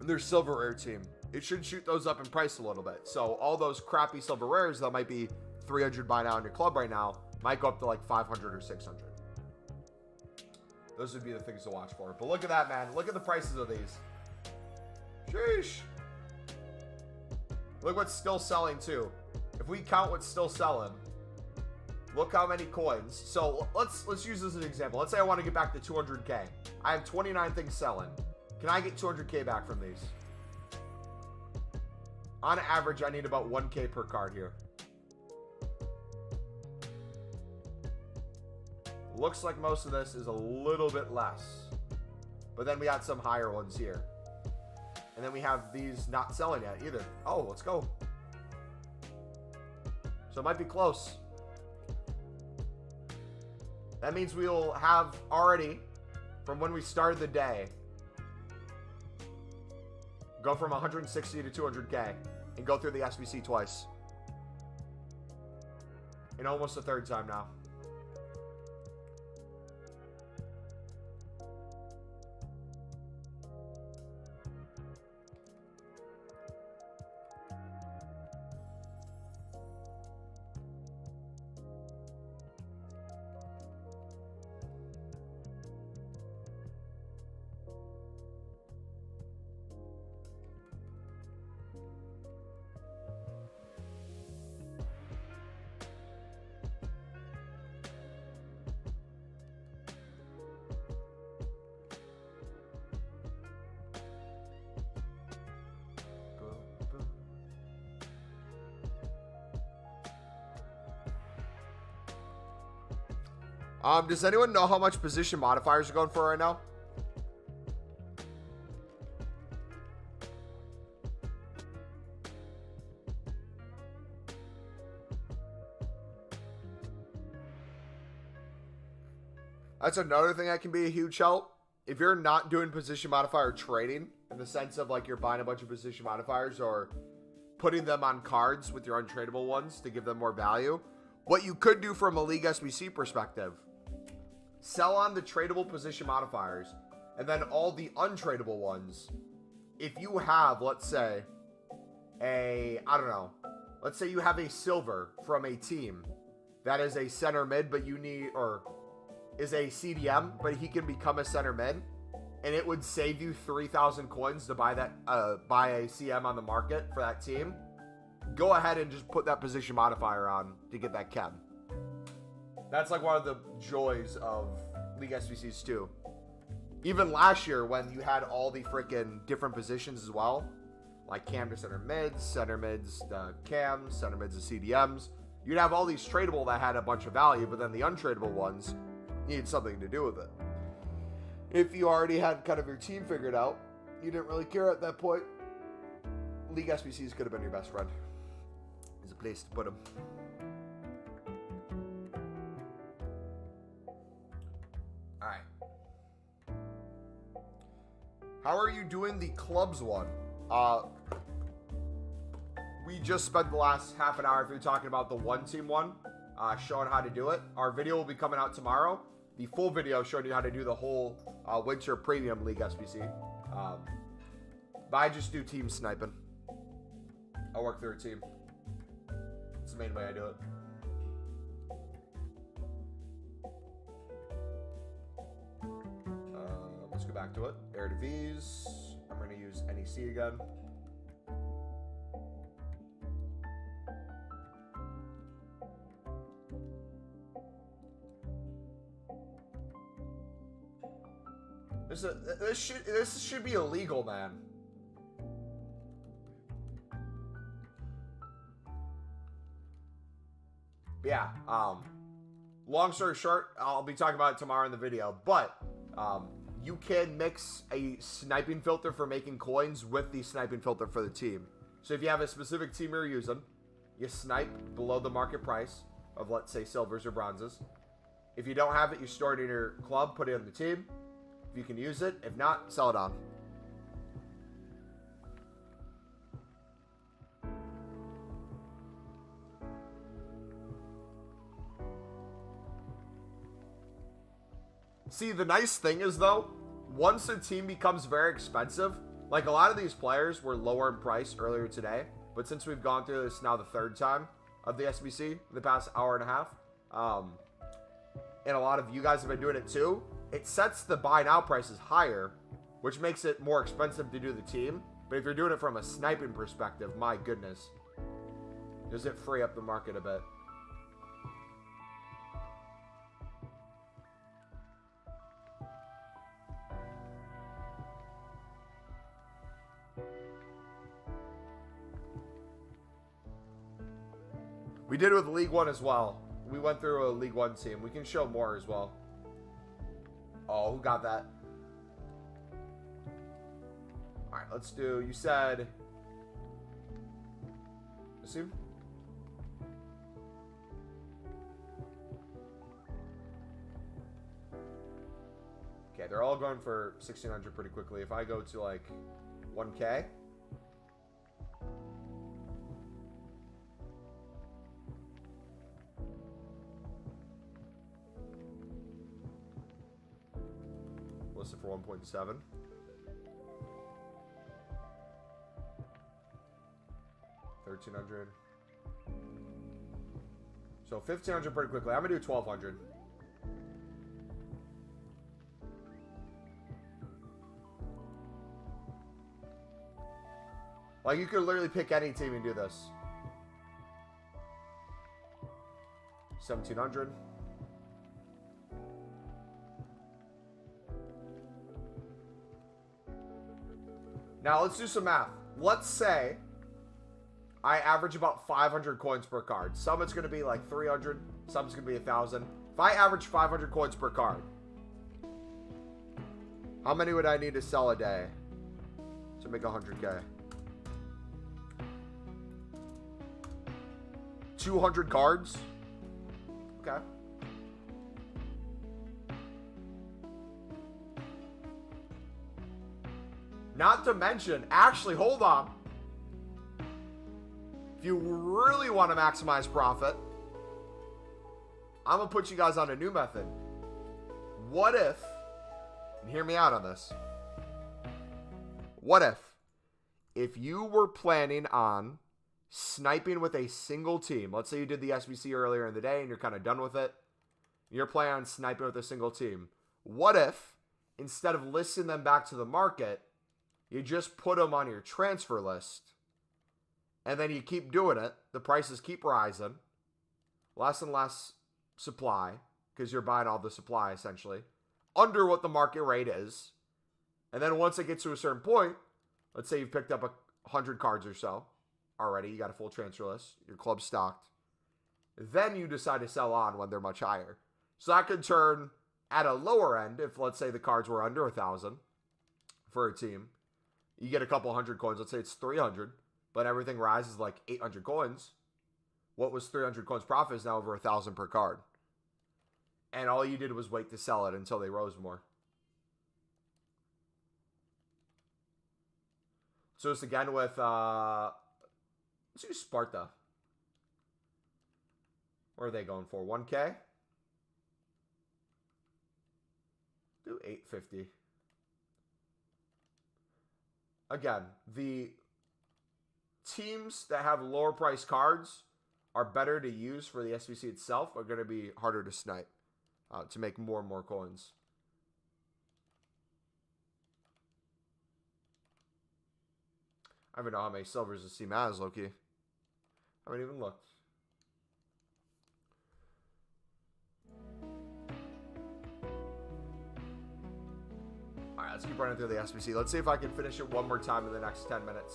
and their silver rare team, it should shoot those up in price a little bit. So all those crappy silver rares that might be 300 by now in your club right now might go up to like 500 or 600. Those would be the things to watch for. But look at that, man. Look at the prices of these. Sheesh. Look what's still selling too. If we count what's still selling, look how many coins. So let's use this as an example. Let's say I want to get back to 200K. I have 29 things selling. Can I get 200K back from these? On average, I need about 1K per card here. Looks like most of this is a little bit less. But then we got some higher ones here. And then we have these not selling yet either. Oh, let's go. So it might be close. That means we'll have already, from when we started the day, go from 160 to 200K and go through the SBC twice. And almost a third time now. Does anyone know how much position modifiers are going for right now? That's another thing that can be a huge help. If you're not doing position modifier trading, in the sense of like you're buying a bunch of position modifiers or putting them on cards with your untradeable ones to give them more value, what you could do from a League SBC perspective, sell on the tradable position modifiers, and then all the untradeable ones. If you have, let's say, let's say you have a silver from a team that is a center mid, but you need, or is a CDM, but he can become a center mid, and it would save you 3,000 coins to buy that, buy a CM on the market for that team. Go ahead and just put that position modifier on to get that chem. That's like one of the joys of League SBCs too. Even last year when you had all the freaking different positions as well, like cam to center mids, the cams, center mids to CDMs, you'd have all these tradable that had a bunch of value, but then the untradeable ones needed something to do with it. If you already had kind of your team figured out, you didn't really care at that point, League SBCs could have been your best friend. There's a place to put them. Alright. How are you doing the clubs one? We just spent the last half an hour talking about the one team one, showing how to do it. Our video will be coming out tomorrow. The full video showing you how to do the whole winter premium League SBC. But I just do team sniping. I work through a team. It's the main way I do it. Let's go back to it. Air to V's. I'm going to use NEC again. This should be illegal, man. But yeah, long story short, I'll be talking about it tomorrow in the video, but you can mix a sniping filter for making coins with the sniping filter for the team. So if you have a specific team you're using, you snipe below the market price of, let's say, silvers or bronzes. If you don't have it, you store it in your club, put it on the team. If you can use it. If not, sell it on. See, the nice thing is, though, once a team becomes very expensive, like a lot of these players were lower in price earlier today, but since we've gone through this now the third time of the SBC in the past hour and a half, and a lot of you guys have been doing it too, it sets the buy now prices higher, which makes it more expensive to do the team. But if you're doing it from a sniping perspective, my goodness, does it free up the market a bit. We did it with League One as well. We went through a League One team. We can show more as well. Oh, who got that? Alright, let's do, you said, assume? Okay, they're all going for 1,600 pretty quickly. If I go to like 1K. Listed for 1.7. $1,300. So 1,500 pretty quickly. I'm gonna do 1,200. Like, you could literally pick any team and do this. 1,700. Now, let's do some math. Let's say I average about 500 coins per card. Some it's going to be like 300. Some it's going to be 1,000. If I average 500 coins per card, how many would I need to sell a day to make 100K? 200 cards? Okay. Not to mention, actually, hold on. If you really want to maximize profit, I'm going to put you guys on a new method. What if, and hear me out on this. What if you were planning on sniping with a single team? Let's say you did the SBC earlier in the day and you're kind of done with it. You're planning on sniping with a single team. What if, instead of listing them back to the market, you just put them on your transfer list, and then you keep doing it. The prices keep rising. Less and less supply, because you're buying all the supply, essentially, under what the market rate is. And then once it gets to a certain point, let's say you've picked up 100 cards or so already. You got a full transfer list. Your club's stocked. Then you decide to sell on when they're much higher. So that could turn at a lower end, if let's say the cards were under 1,000 for a team. You get a couple hundred coins. Let's say it's 300, but everything rises like 800 coins. What was 300 coins profit is now over 1,000 per card. And all you did was wait to sell it until they rose more. So it's again with, let's do Sparta. What are they going for? 1K? Do 850. Again, the teams that have lower price cards are better to use for the SBC itself, are going to be harder to snipe to make more and more coins. I don't even know how many silvers this team has, Loki. I haven't even looked. Alright, let's keep running through the SBC. Let's see if I can finish it one more time in the next 10 minutes.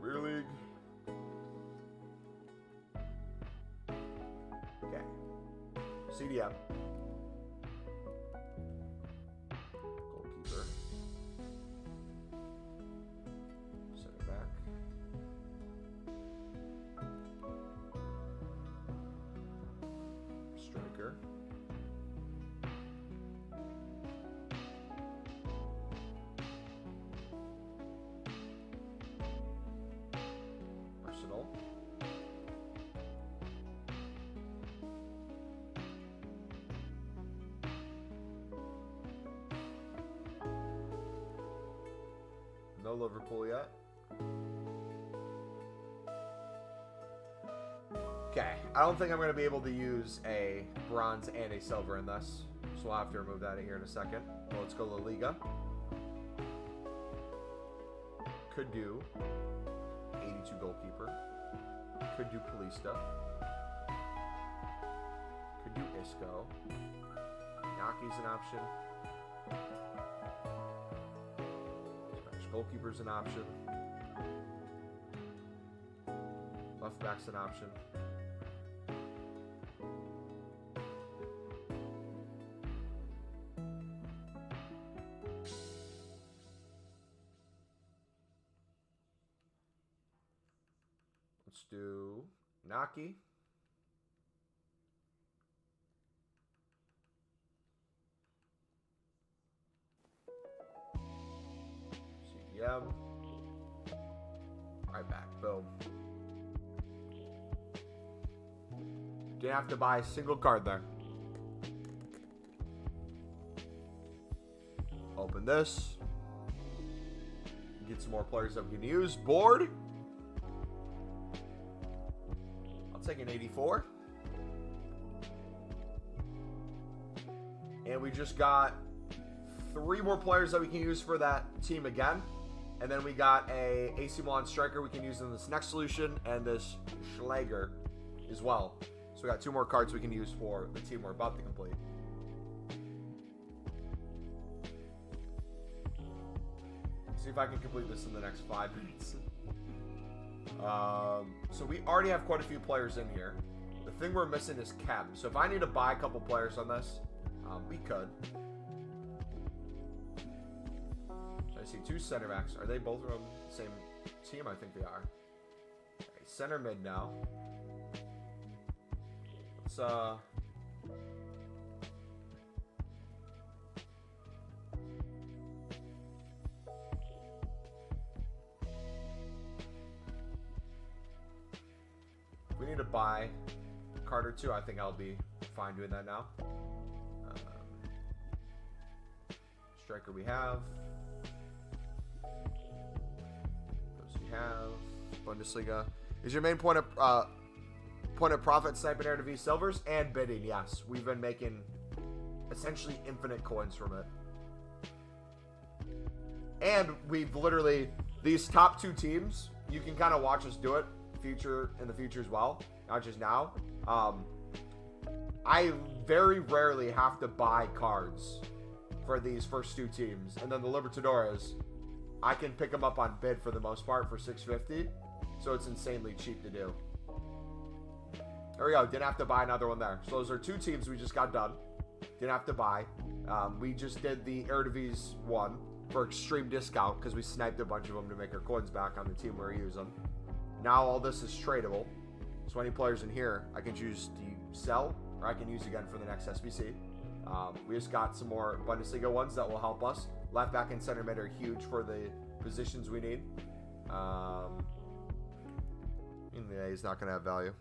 Rear League. Okay. CDM. Goalkeeper. Center back. Striker. Arsenal. No Liverpool yet. Okay, I don't think I'm going to be able to use a bronze and a silver in this, so we'll have to remove that in here in a second. Well, let's go La Liga. Could do 82 goalkeeper. Could do Palista. Could do Isco. Naki's an option. Spanish goalkeeper's an option. Left back's an option. Let's do Naki. CDM. Right back. Boom. Didn't have to buy a single card there. Open this. Get some more players that we can use. Board. Take an 84. And we just got 3 more players that we can use for that team again. And then we got a AC Milan striker we can use in this next solution, and this Schlager as well. So we got 2 more cards we can use for the team we're about to complete. See if I can complete this in the next 5 minutes. So we already have quite a few players in here. The thing we're missing is Chem. So if I need to buy a couple players on this, we could. So I see 2 center backs. Are they both from the same team? I think they are. Okay, center mid now. Let's we need to buy a card or 2. I think I'll be fine doing that now. Striker we have. Those we have. Bundesliga. Is your main point of profit sniping Eredivisie silvers and bidding? Yes, we've been making essentially infinite coins from it. And we've literally, these top 2 teams, you can kind of watch us do it in the future as well, not just now. I very rarely have to buy cards for these first 2 teams, and then the Libertadores, I can pick them up on bid for the most part for $6.50, so it's insanely cheap to do. There we go. Didn't have to buy another one there. So those are 2 teams we just got done. Didn't have to buy. We just did the Eredivisie one for extreme discount because we sniped a bunch of them to make our coins back on the team we were using. Now all this is tradable. So any players in here, I can choose to sell or I can use again for the next SBC. We just got some more Bundesliga ones that will help us. Left back and center mid are huge for the positions we need. Yeah, he's not going to have value.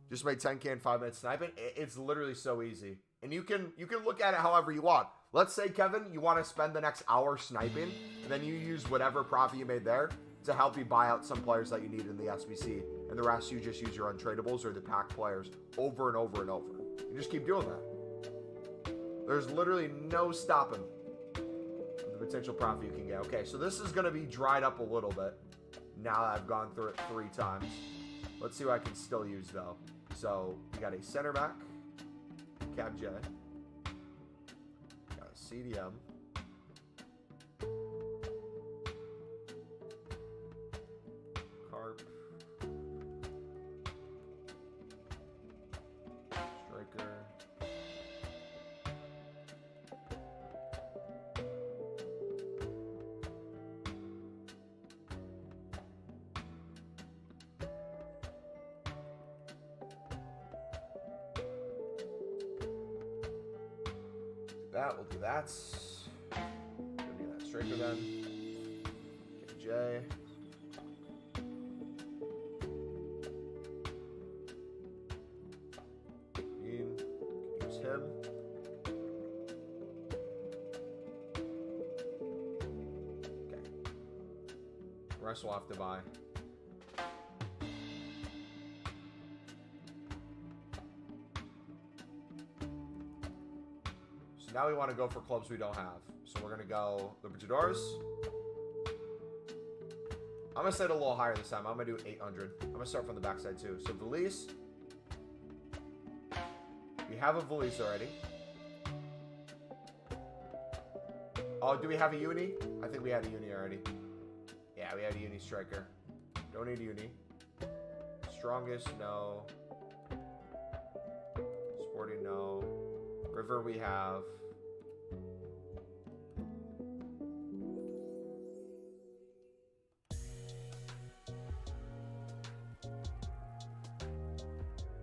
Just made 10K in 5 minutes sniping. It's literally so easy. And you can look at it however you want. Let's say, Kevin, you want to spend the next hour sniping, and then you use whatever profit you made there to help you buy out some players that you need in the SBC. And the rest you just use your untradables or the pack players over and over and over. You just keep doing that. There's literally no stopping the potential profit you can get. Okay, so this is going to be dried up a little bit now that I've gone through it 3 times. Let's see what I can still use, though. So, we got a center back, Cab J, got a CDM, Carp, Striker, that will do that. We'll do that striker then. J. Use him. Okay. The rest we'll have to buy. Now we want to go for clubs we don't have. So we're going to go Libertadores. I'm going to set it a little higher this time. I'm going to do 800. I'm going to start from the backside too. So Valise. We have a Valise already. Oh, do we have a Uni? I think we had a Uni already. Yeah, we had a Uni striker. Don't need Uni. Strongest, no. Sporting, no. River we have.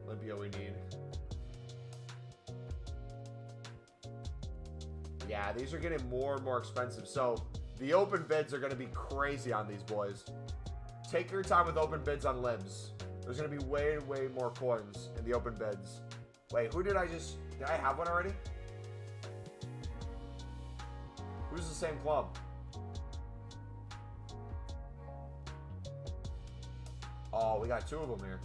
Libya we need. Yeah, these are getting more and more expensive. So the open bids are going to be crazy on these boys. Take your time with open bids on libs. There's going to be way, way more coins in the open bids. Wait, who did I just... Did I have one already? Who's the same club? Oh, we got 2 of them here.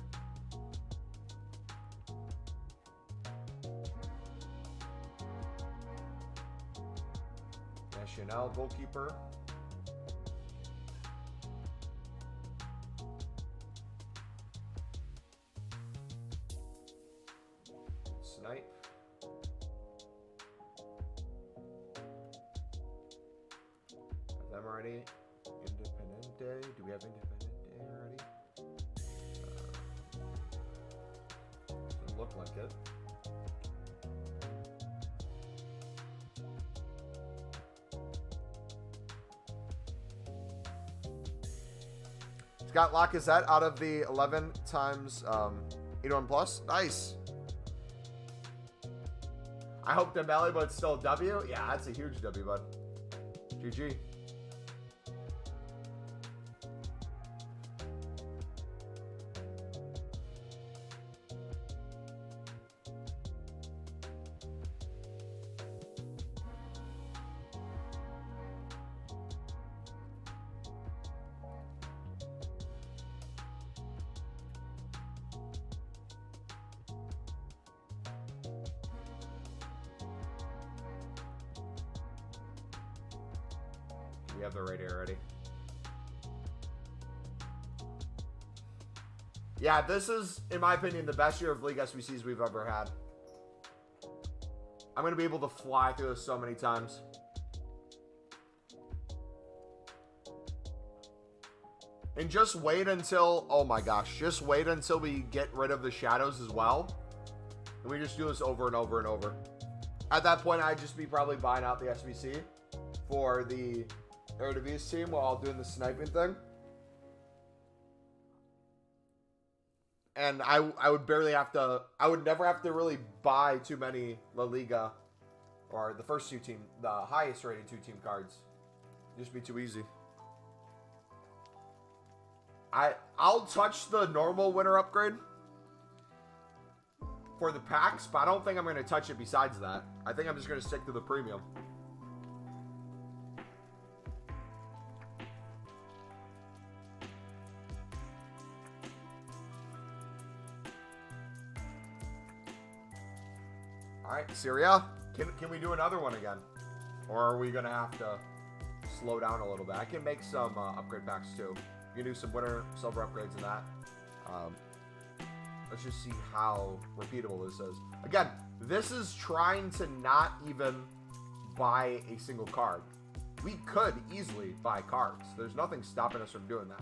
Nacional goalkeeper. night. Have them already. Independente. Do we have Independente already? Doesn't look like it. It's got Lacazette out of the 11 times 81 plus. Nice. I hope Dembele, but it's still a W. Yeah, that's a huge W, bud. GG. We have the right here already. Yeah, this is, in my opinion, the best year of League SBCs we've ever had. I'm going to be able to fly through this so many times. And just wait until, oh my gosh, just wait until we get rid of the shadows as well. And we just do this over and over and over. At that point, I'd just be probably buying out the SBC for the Eredivisie team while doing the sniping thing. And I would barely have to, I would never have to really buy too many La Liga or the first two team, the highest rated 2-team cards. It'd just be too easy. I'll touch the normal winner upgrade for the packs, but I don't think I'm going to touch it besides that. I think I'm just going to stick to the premium. Alright, Syria. Can we do another one again? Or are we going to have to slow down a little bit? I can make some upgrade packs too. You can do some winter silver upgrades in that. Let's just see how repeatable this is. Again, this is trying to not even buy a single card. We could easily buy cards. There's nothing stopping us from doing that.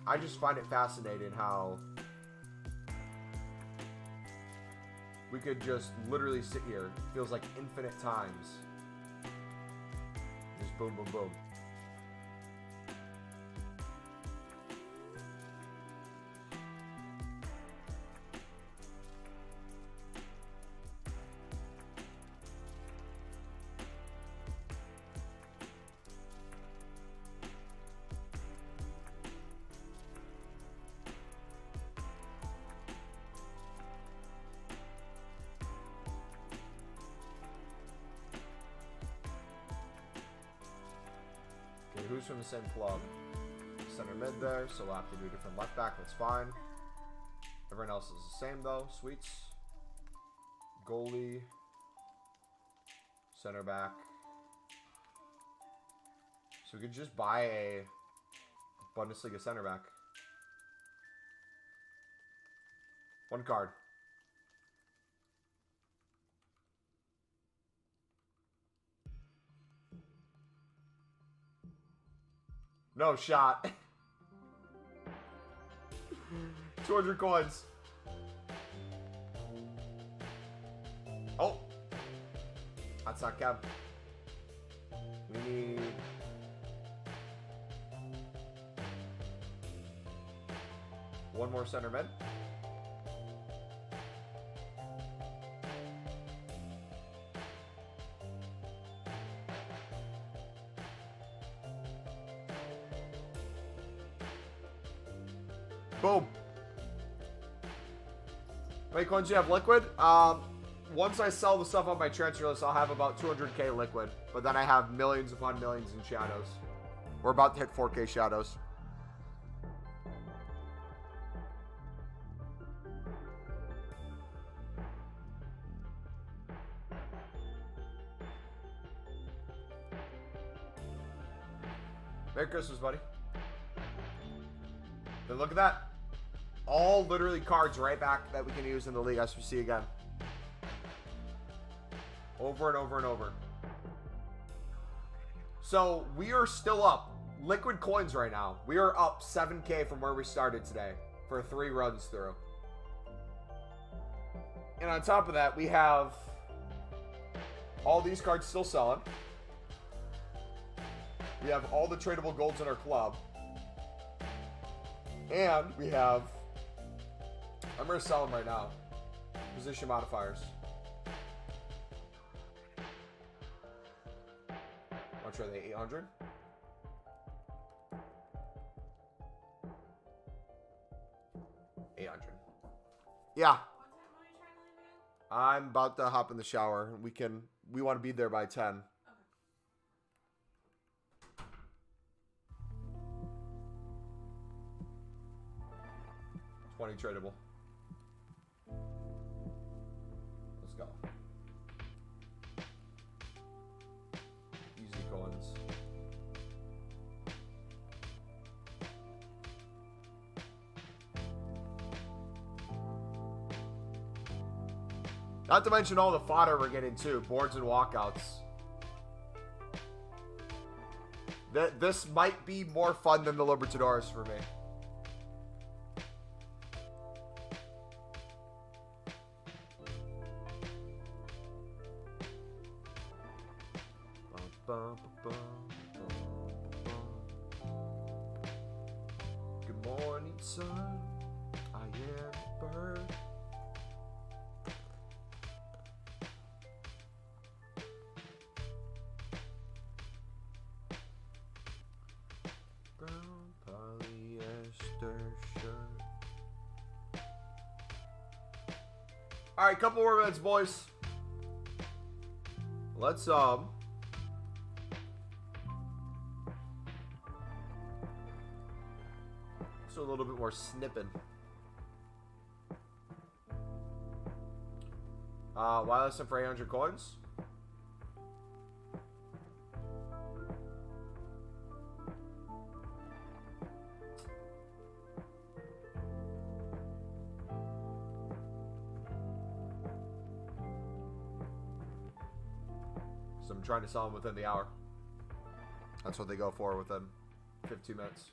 I just find it fascinating how we could just literally sit here. It feels like infinite times. Just boom, boom, boom. Who's from the same club? Center mid there, so we'll have to do a different left back. That's fine. Everyone else is the same though. Sweets. Goalie. Center back. So we could just buy a Bundesliga center back. One card. No shot. 200 coins. Oh. That's not Kev. We need... one more center mid. Boom. How many coins do you have liquid? Once I sell the stuff on my transfer list, I'll have about 200k liquid. But then I have millions upon millions in shadows. We're about to hit 4k shadows. Merry Christmas, buddy. Then look at that. All literally cards right back that we can use in the League SBC again. Over and over and over. So, we are still up. Liquid coins right now. We are up 7K from where we started today for 3 runs through. And on top of that, we have all these cards still selling. We have all the tradable golds in our club. And we have... I'm going to sell them right now. Position modifiers. How much are they? 800? Yeah. I'm about to hop in the shower. We want to be there by 10. Okay. 20 tradable. Let's go. Easy coins. Not to mention all the fodder we're getting too. Boards and walkouts. This might be more fun than the Libertadores for me. Good morning, sun. I am a bird. All right, couple more minutes, boys. Let's do a little bit more snipping. Why less than for 800 coins? So I'm trying to sell them within the hour. That's what they go for within 15 minutes.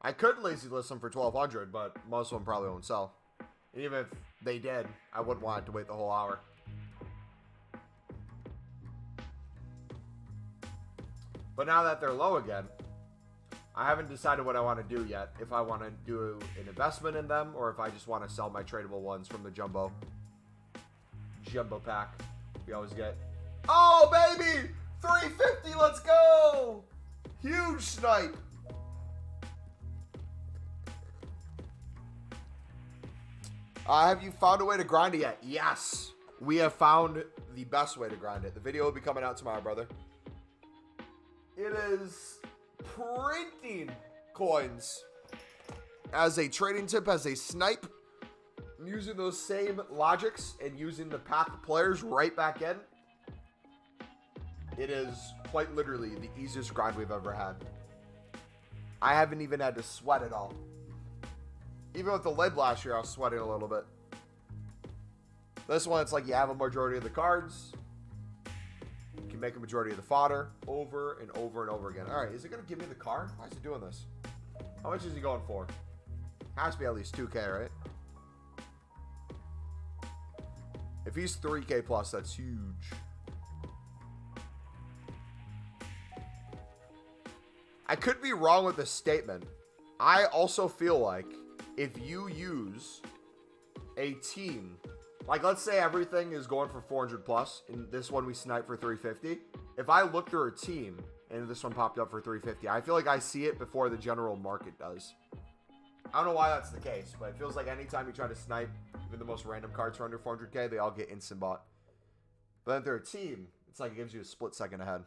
I could lazy list them for 1,200, but most of them probably won't sell. And even if they did, I wouldn't want it to wait the whole hour. But now that they're low again, I haven't decided what I want to do yet. If I want to do an investment in them, or if I just want to sell my tradable ones from the jumbo pack we always get. Oh, baby! 350, let's go! Huge snipe! Have you found a way to grind it yet? Yes, we have found the best way to grind it. The video will be coming out tomorrow, brother. It is printing coins as a trading tip, as a snipe, using those same logics and using the pack players right back in. It is quite literally the easiest grind we've ever had. I haven't even had to sweat at all. Even with the lid last year, I was sweating a little bit. This one, it's like you have a majority of the cards. You can make a majority of the fodder over and over and over again. All right, is it going to give me the card? Why is he doing this? How much is he going for? Has to be at least 2K, right? If he's 3K plus, that's huge. I could be wrong with this statement. I also feel like if you use a team, like let's say everything is going for 400 plus, and this one we snipe for 350. If I look through a team and this one popped up for 350, I feel like I see it before the general market does. I don't know why that's the case, but it feels like anytime you try to snipe even the most random cards for under 400k, they all get instant bought. But then if they're a team, it's like it gives you a split second ahead.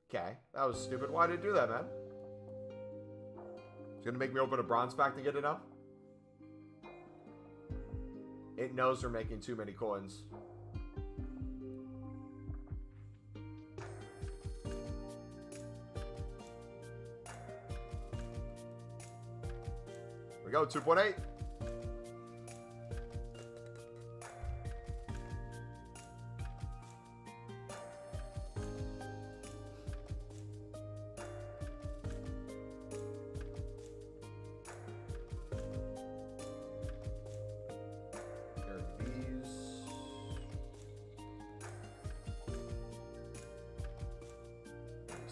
Okay, that was stupid. Why did it do that, man? It's going to make me open a bronze pack to get it now? It knows they're making too many coins. Here we go, 2.8.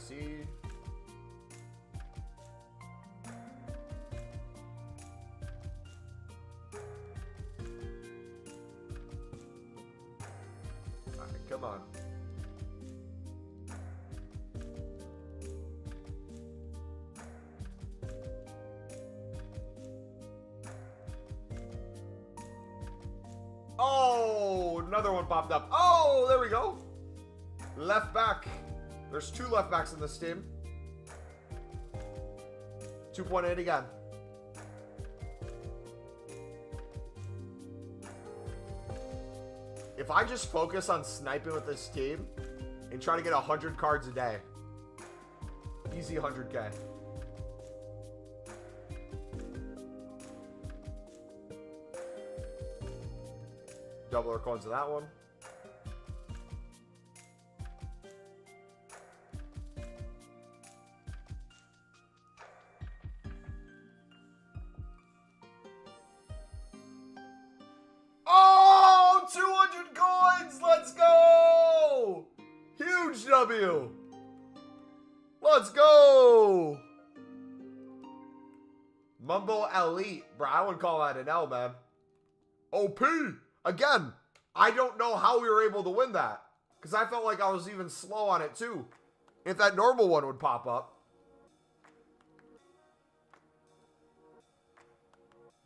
SBC. Alright, come on. Oh, another one popped up. Oh, there we go. Left back. There's 2 left backs in this team. 2.8 again. If I just focus on sniping with this team and try to get 100 cards a day, easy 100K. Double our coins on that one. Oh, 200 coins! Let's go! Huge W! Let's go! Mumbo Elite. Bro, I wouldn't call that an L, man. OP! Again, I don't know how we were able to win that. Because I felt like I was even slow on it, too. If that normal one would pop up.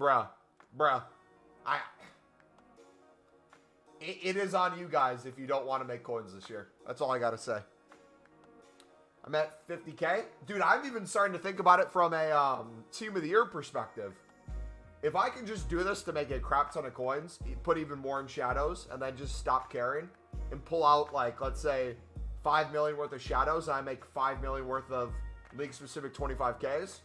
Bruh. It is on you guys if you don't want to make coins this year. That's all I got to say. I'm at 50K. Dude, I'm even starting to think about it from a Team of the Year perspective. If I can just do this to make a crap ton of coins, put even more in shadows, and then just stop caring, and pull out, like, let's say, 5 million worth of shadows, and I make 5 million worth of league-specific 25Ks,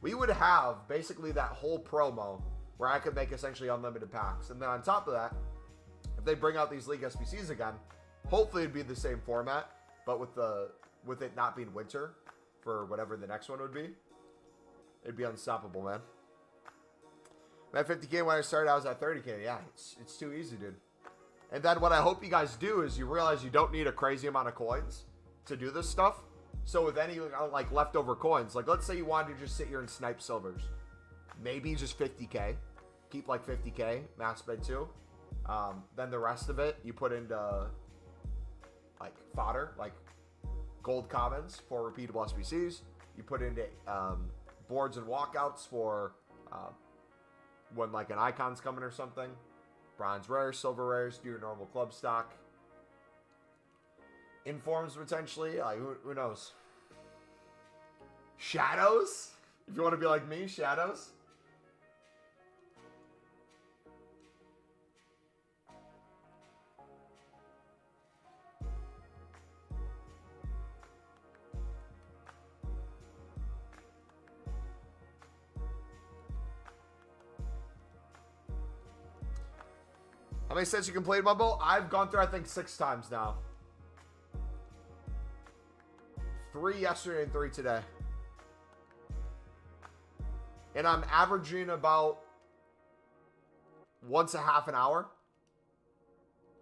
we would have basically that whole promo where I could make essentially unlimited packs. And then on top of that, if they bring out these League SBCs again, hopefully it'd be the same format, but with it not being winter for whatever the next one would be, it'd be unstoppable, man. I'm at 50K when I started, I was at 30K. Yeah, it's too easy, dude. And then what I hope you guys do is you realize you don't need a crazy amount of coins to do this stuff. So with any like leftover coins, like let's say you wanted to just sit here and snipe silvers, maybe just 50K, keep like 50K max bid too. Then the rest of it you put into like fodder, like gold commons for repeatable SBCs. You put into boards and walkouts for when like an icon's coming or something. Bronze rares, silver rares, do your normal club stock. Informs potentially, like who knows? Shadows? If you want to be like me, shadows. How many sets you can play Mumbo? I've gone through, I think, 6 times now. 3 yesterday and 3 today. And I'm averaging about once a half an hour.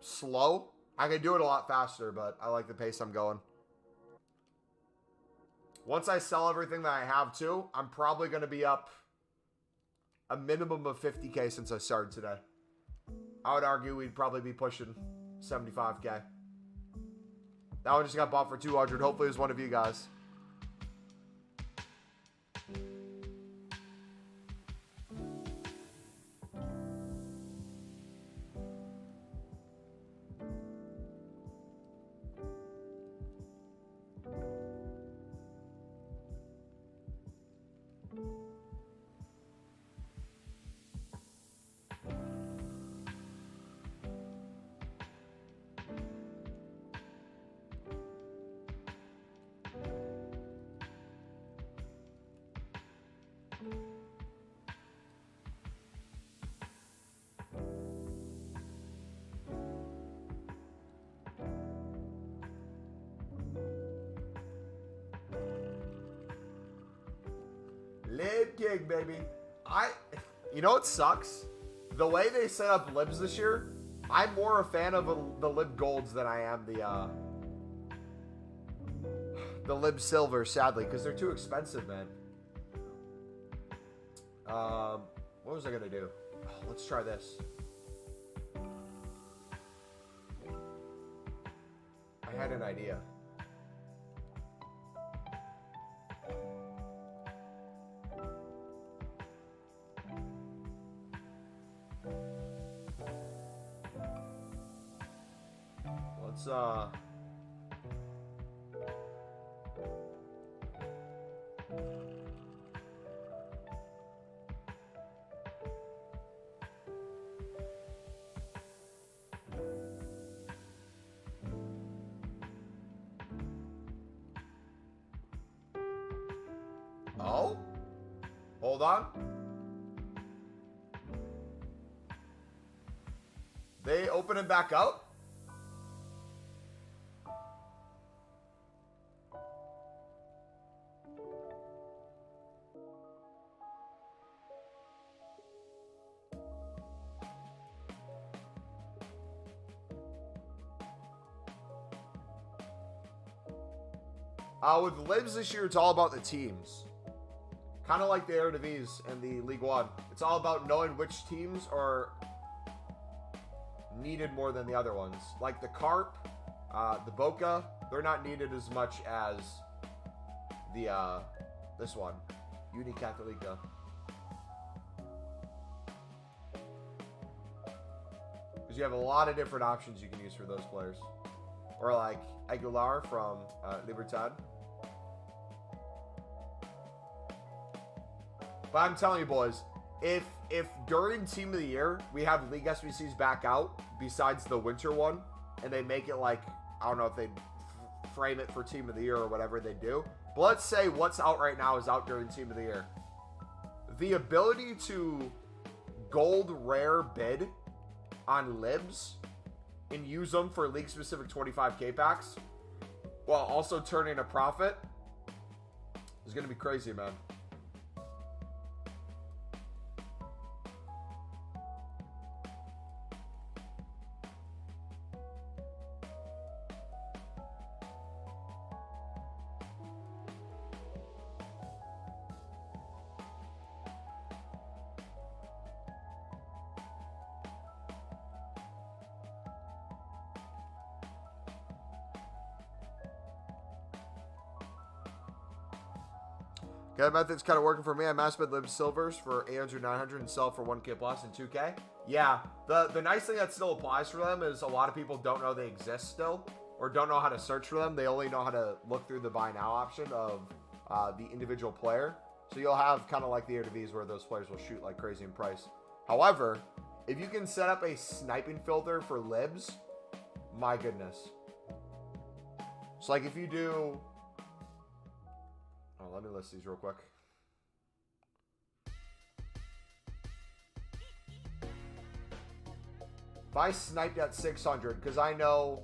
Slow. I can do it a lot faster, but I like the pace I'm going. Once I sell everything that I have too, I'm probably going to be up a minimum of 50K since I started today. I would argue we'd probably be pushing 75K. That one just got bought for 200. Hopefully it was one of you guys. king, baby. You know what sucks? The way they set up libs this year, I'm more a fan of the lib golds than I am the lib silver, sadly, because they're too expensive, man. What was I gonna do? Oh, let's try this. I had an idea. Let's oh, hold on. They open it back up? With libs this year, it's all about the teams. Kind of like the Eredivisie and the League One. It's all about knowing which teams are needed more than the other ones. Like the Carp, the Boca, they're not needed as much as the this one, Unicattolica. Because you have a lot of different options you can use for those players. Or like Aguilar from Libertad. But I'm telling you, boys, if during Team of the Year we have League SBCs back out besides the winter one, and they make it like, I don't know if they frame it for Team of the Year or whatever they do, but let's say what's out right now is out during Team of the Year. The ability to gold rare bid on libs and use them for league specific 25k packs while also turning a profit is going to be crazy, man. Okay, that method's kind of working for me. I mass bid lib silvers for 800, 900 and sell for 1k plus and 2k. Yeah, the nice thing that still applies for them is a lot of people don't know they exist still, or don't know how to search for them. They only know how to look through the buy now option of the individual player. So you'll have kind of like the Eredivisie where those players will shoot like crazy in price. However, if you can set up a sniping filter for libs, my goodness. So like if you do... Oh, let me list these real quick. If I sniped at 600, because I know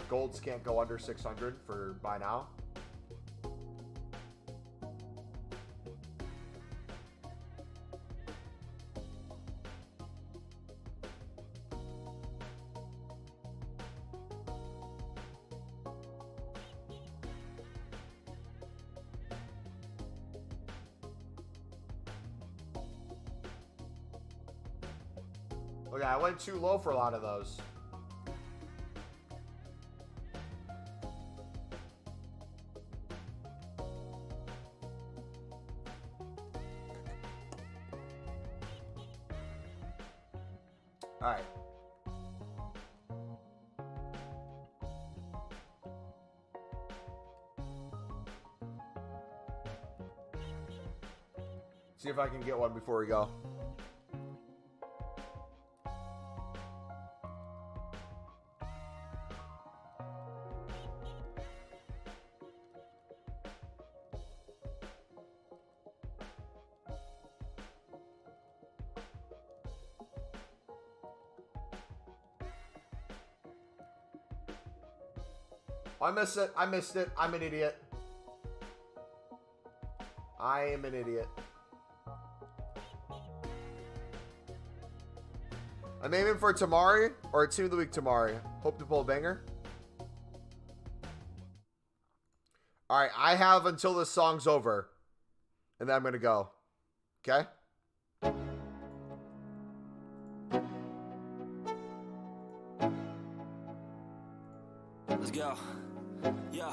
golds can't go under 600 for buy now. Okay, I went too low for a lot of those. All right. See if I can get one before we go. I missed it. I missed it. I'm an idiot. I am an idiot. I'm aiming for Tamari or a Team of the Week Tamari. Hope to pull a banger. All right, I have until this song's over, and then I'm going to go. Okay? Let's go. Yo.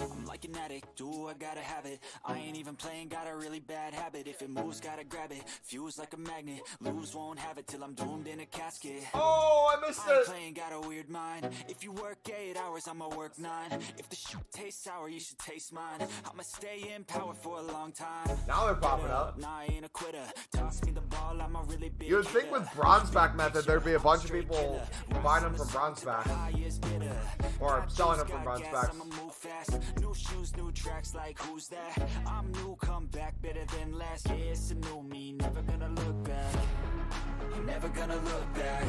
I'm like an addict, do I gotta have it. I ain't even playing, got a really bad habit. If it moves, gotta grab it. Fuse like a magnet, lose, won't have it till I'm doomed in a casket. Oh, I missed I ain't it. playing, got a weird mind. If you work 8 hours, I'ma work 9. If the shoot tastes sour, you should taste mine. I'ma stay in power for a long time. Now they're popping up. Nah, I ain't a quitter. Toss me the ball, I'm a really big You would think with bronze back method, there'd be a bunch of people buying them from bronze back. Or selling them from bronze backs. New shoes, new tracks, like who's that? I'm new, come back better than last. Yeah, it's a new me, never gonna look back. I'm never gonna look back.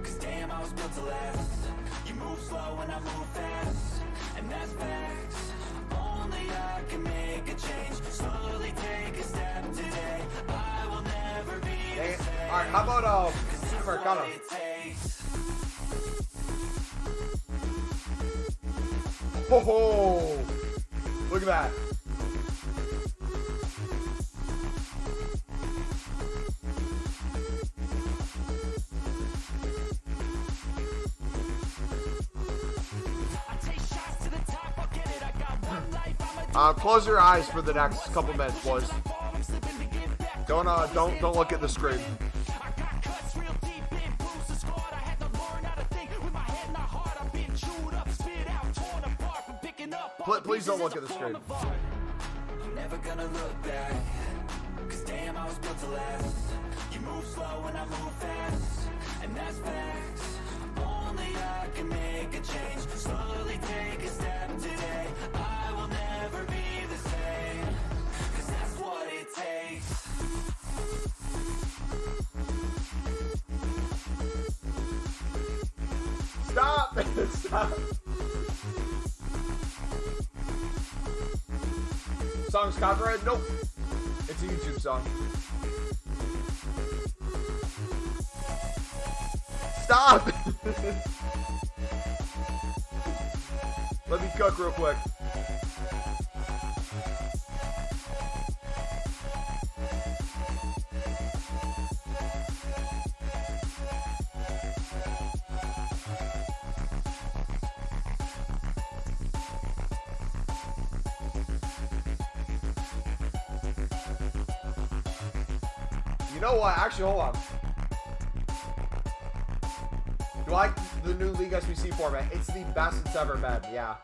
Cause damn, I was built to last. You move slow and I move fast. And that's facts. Only I can make a change. Slowly take a step today. I will never be the same. Alright, how about Super Americano? Ho ho! Look at that. Close your eyes for the next couple minutes, boys. Don't look at the screen. Please don't look at the screen. I'm never gonna look back. Cause damn, I was built to last. You move slow and I move fast. And that's facts. Only I can make a change. Slowly take a step today. I will never be the same. Cause that's what it takes. Stop! Stop! Song's copyrighted? Nope. It's a YouTube song. Stop! Let me cook real quick. You know what? Actually, hold on. Do I like the new League SBC format? It's the best it's ever been. Yeah.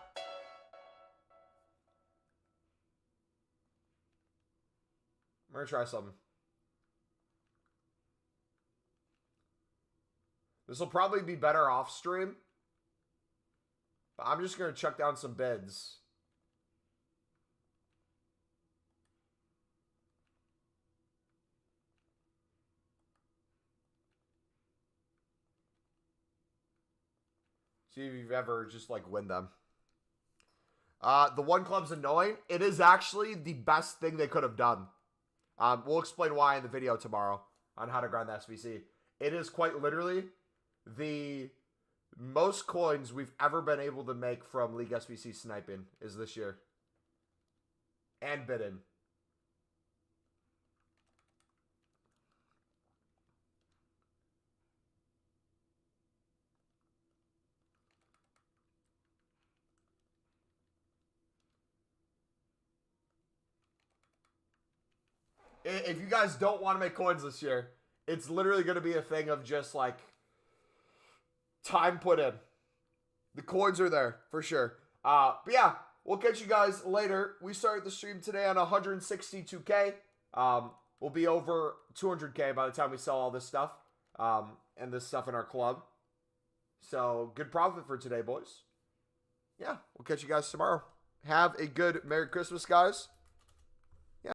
I'm gonna try something. This will probably be better off stream. But I'm just gonna chuck down some bids. See if you've ever just like win them. The one club's annoying. It is actually the best thing they could have done. We'll explain why in the video tomorrow on how to grind the SBC. It is quite literally the most coins we've ever been able to make from League SBC sniping is this year. And bidding. If you guys don't want to make coins this year, it's literally going to be a thing of just like time put in. The coins are there for sure. But yeah, we'll catch you guys later. We started the stream today on 162K. We'll be over 200K by the time we sell all this stuff and this stuff in our club. So good profit for today, boys. Yeah, we'll catch you guys tomorrow. Have a good Merry Christmas, guys.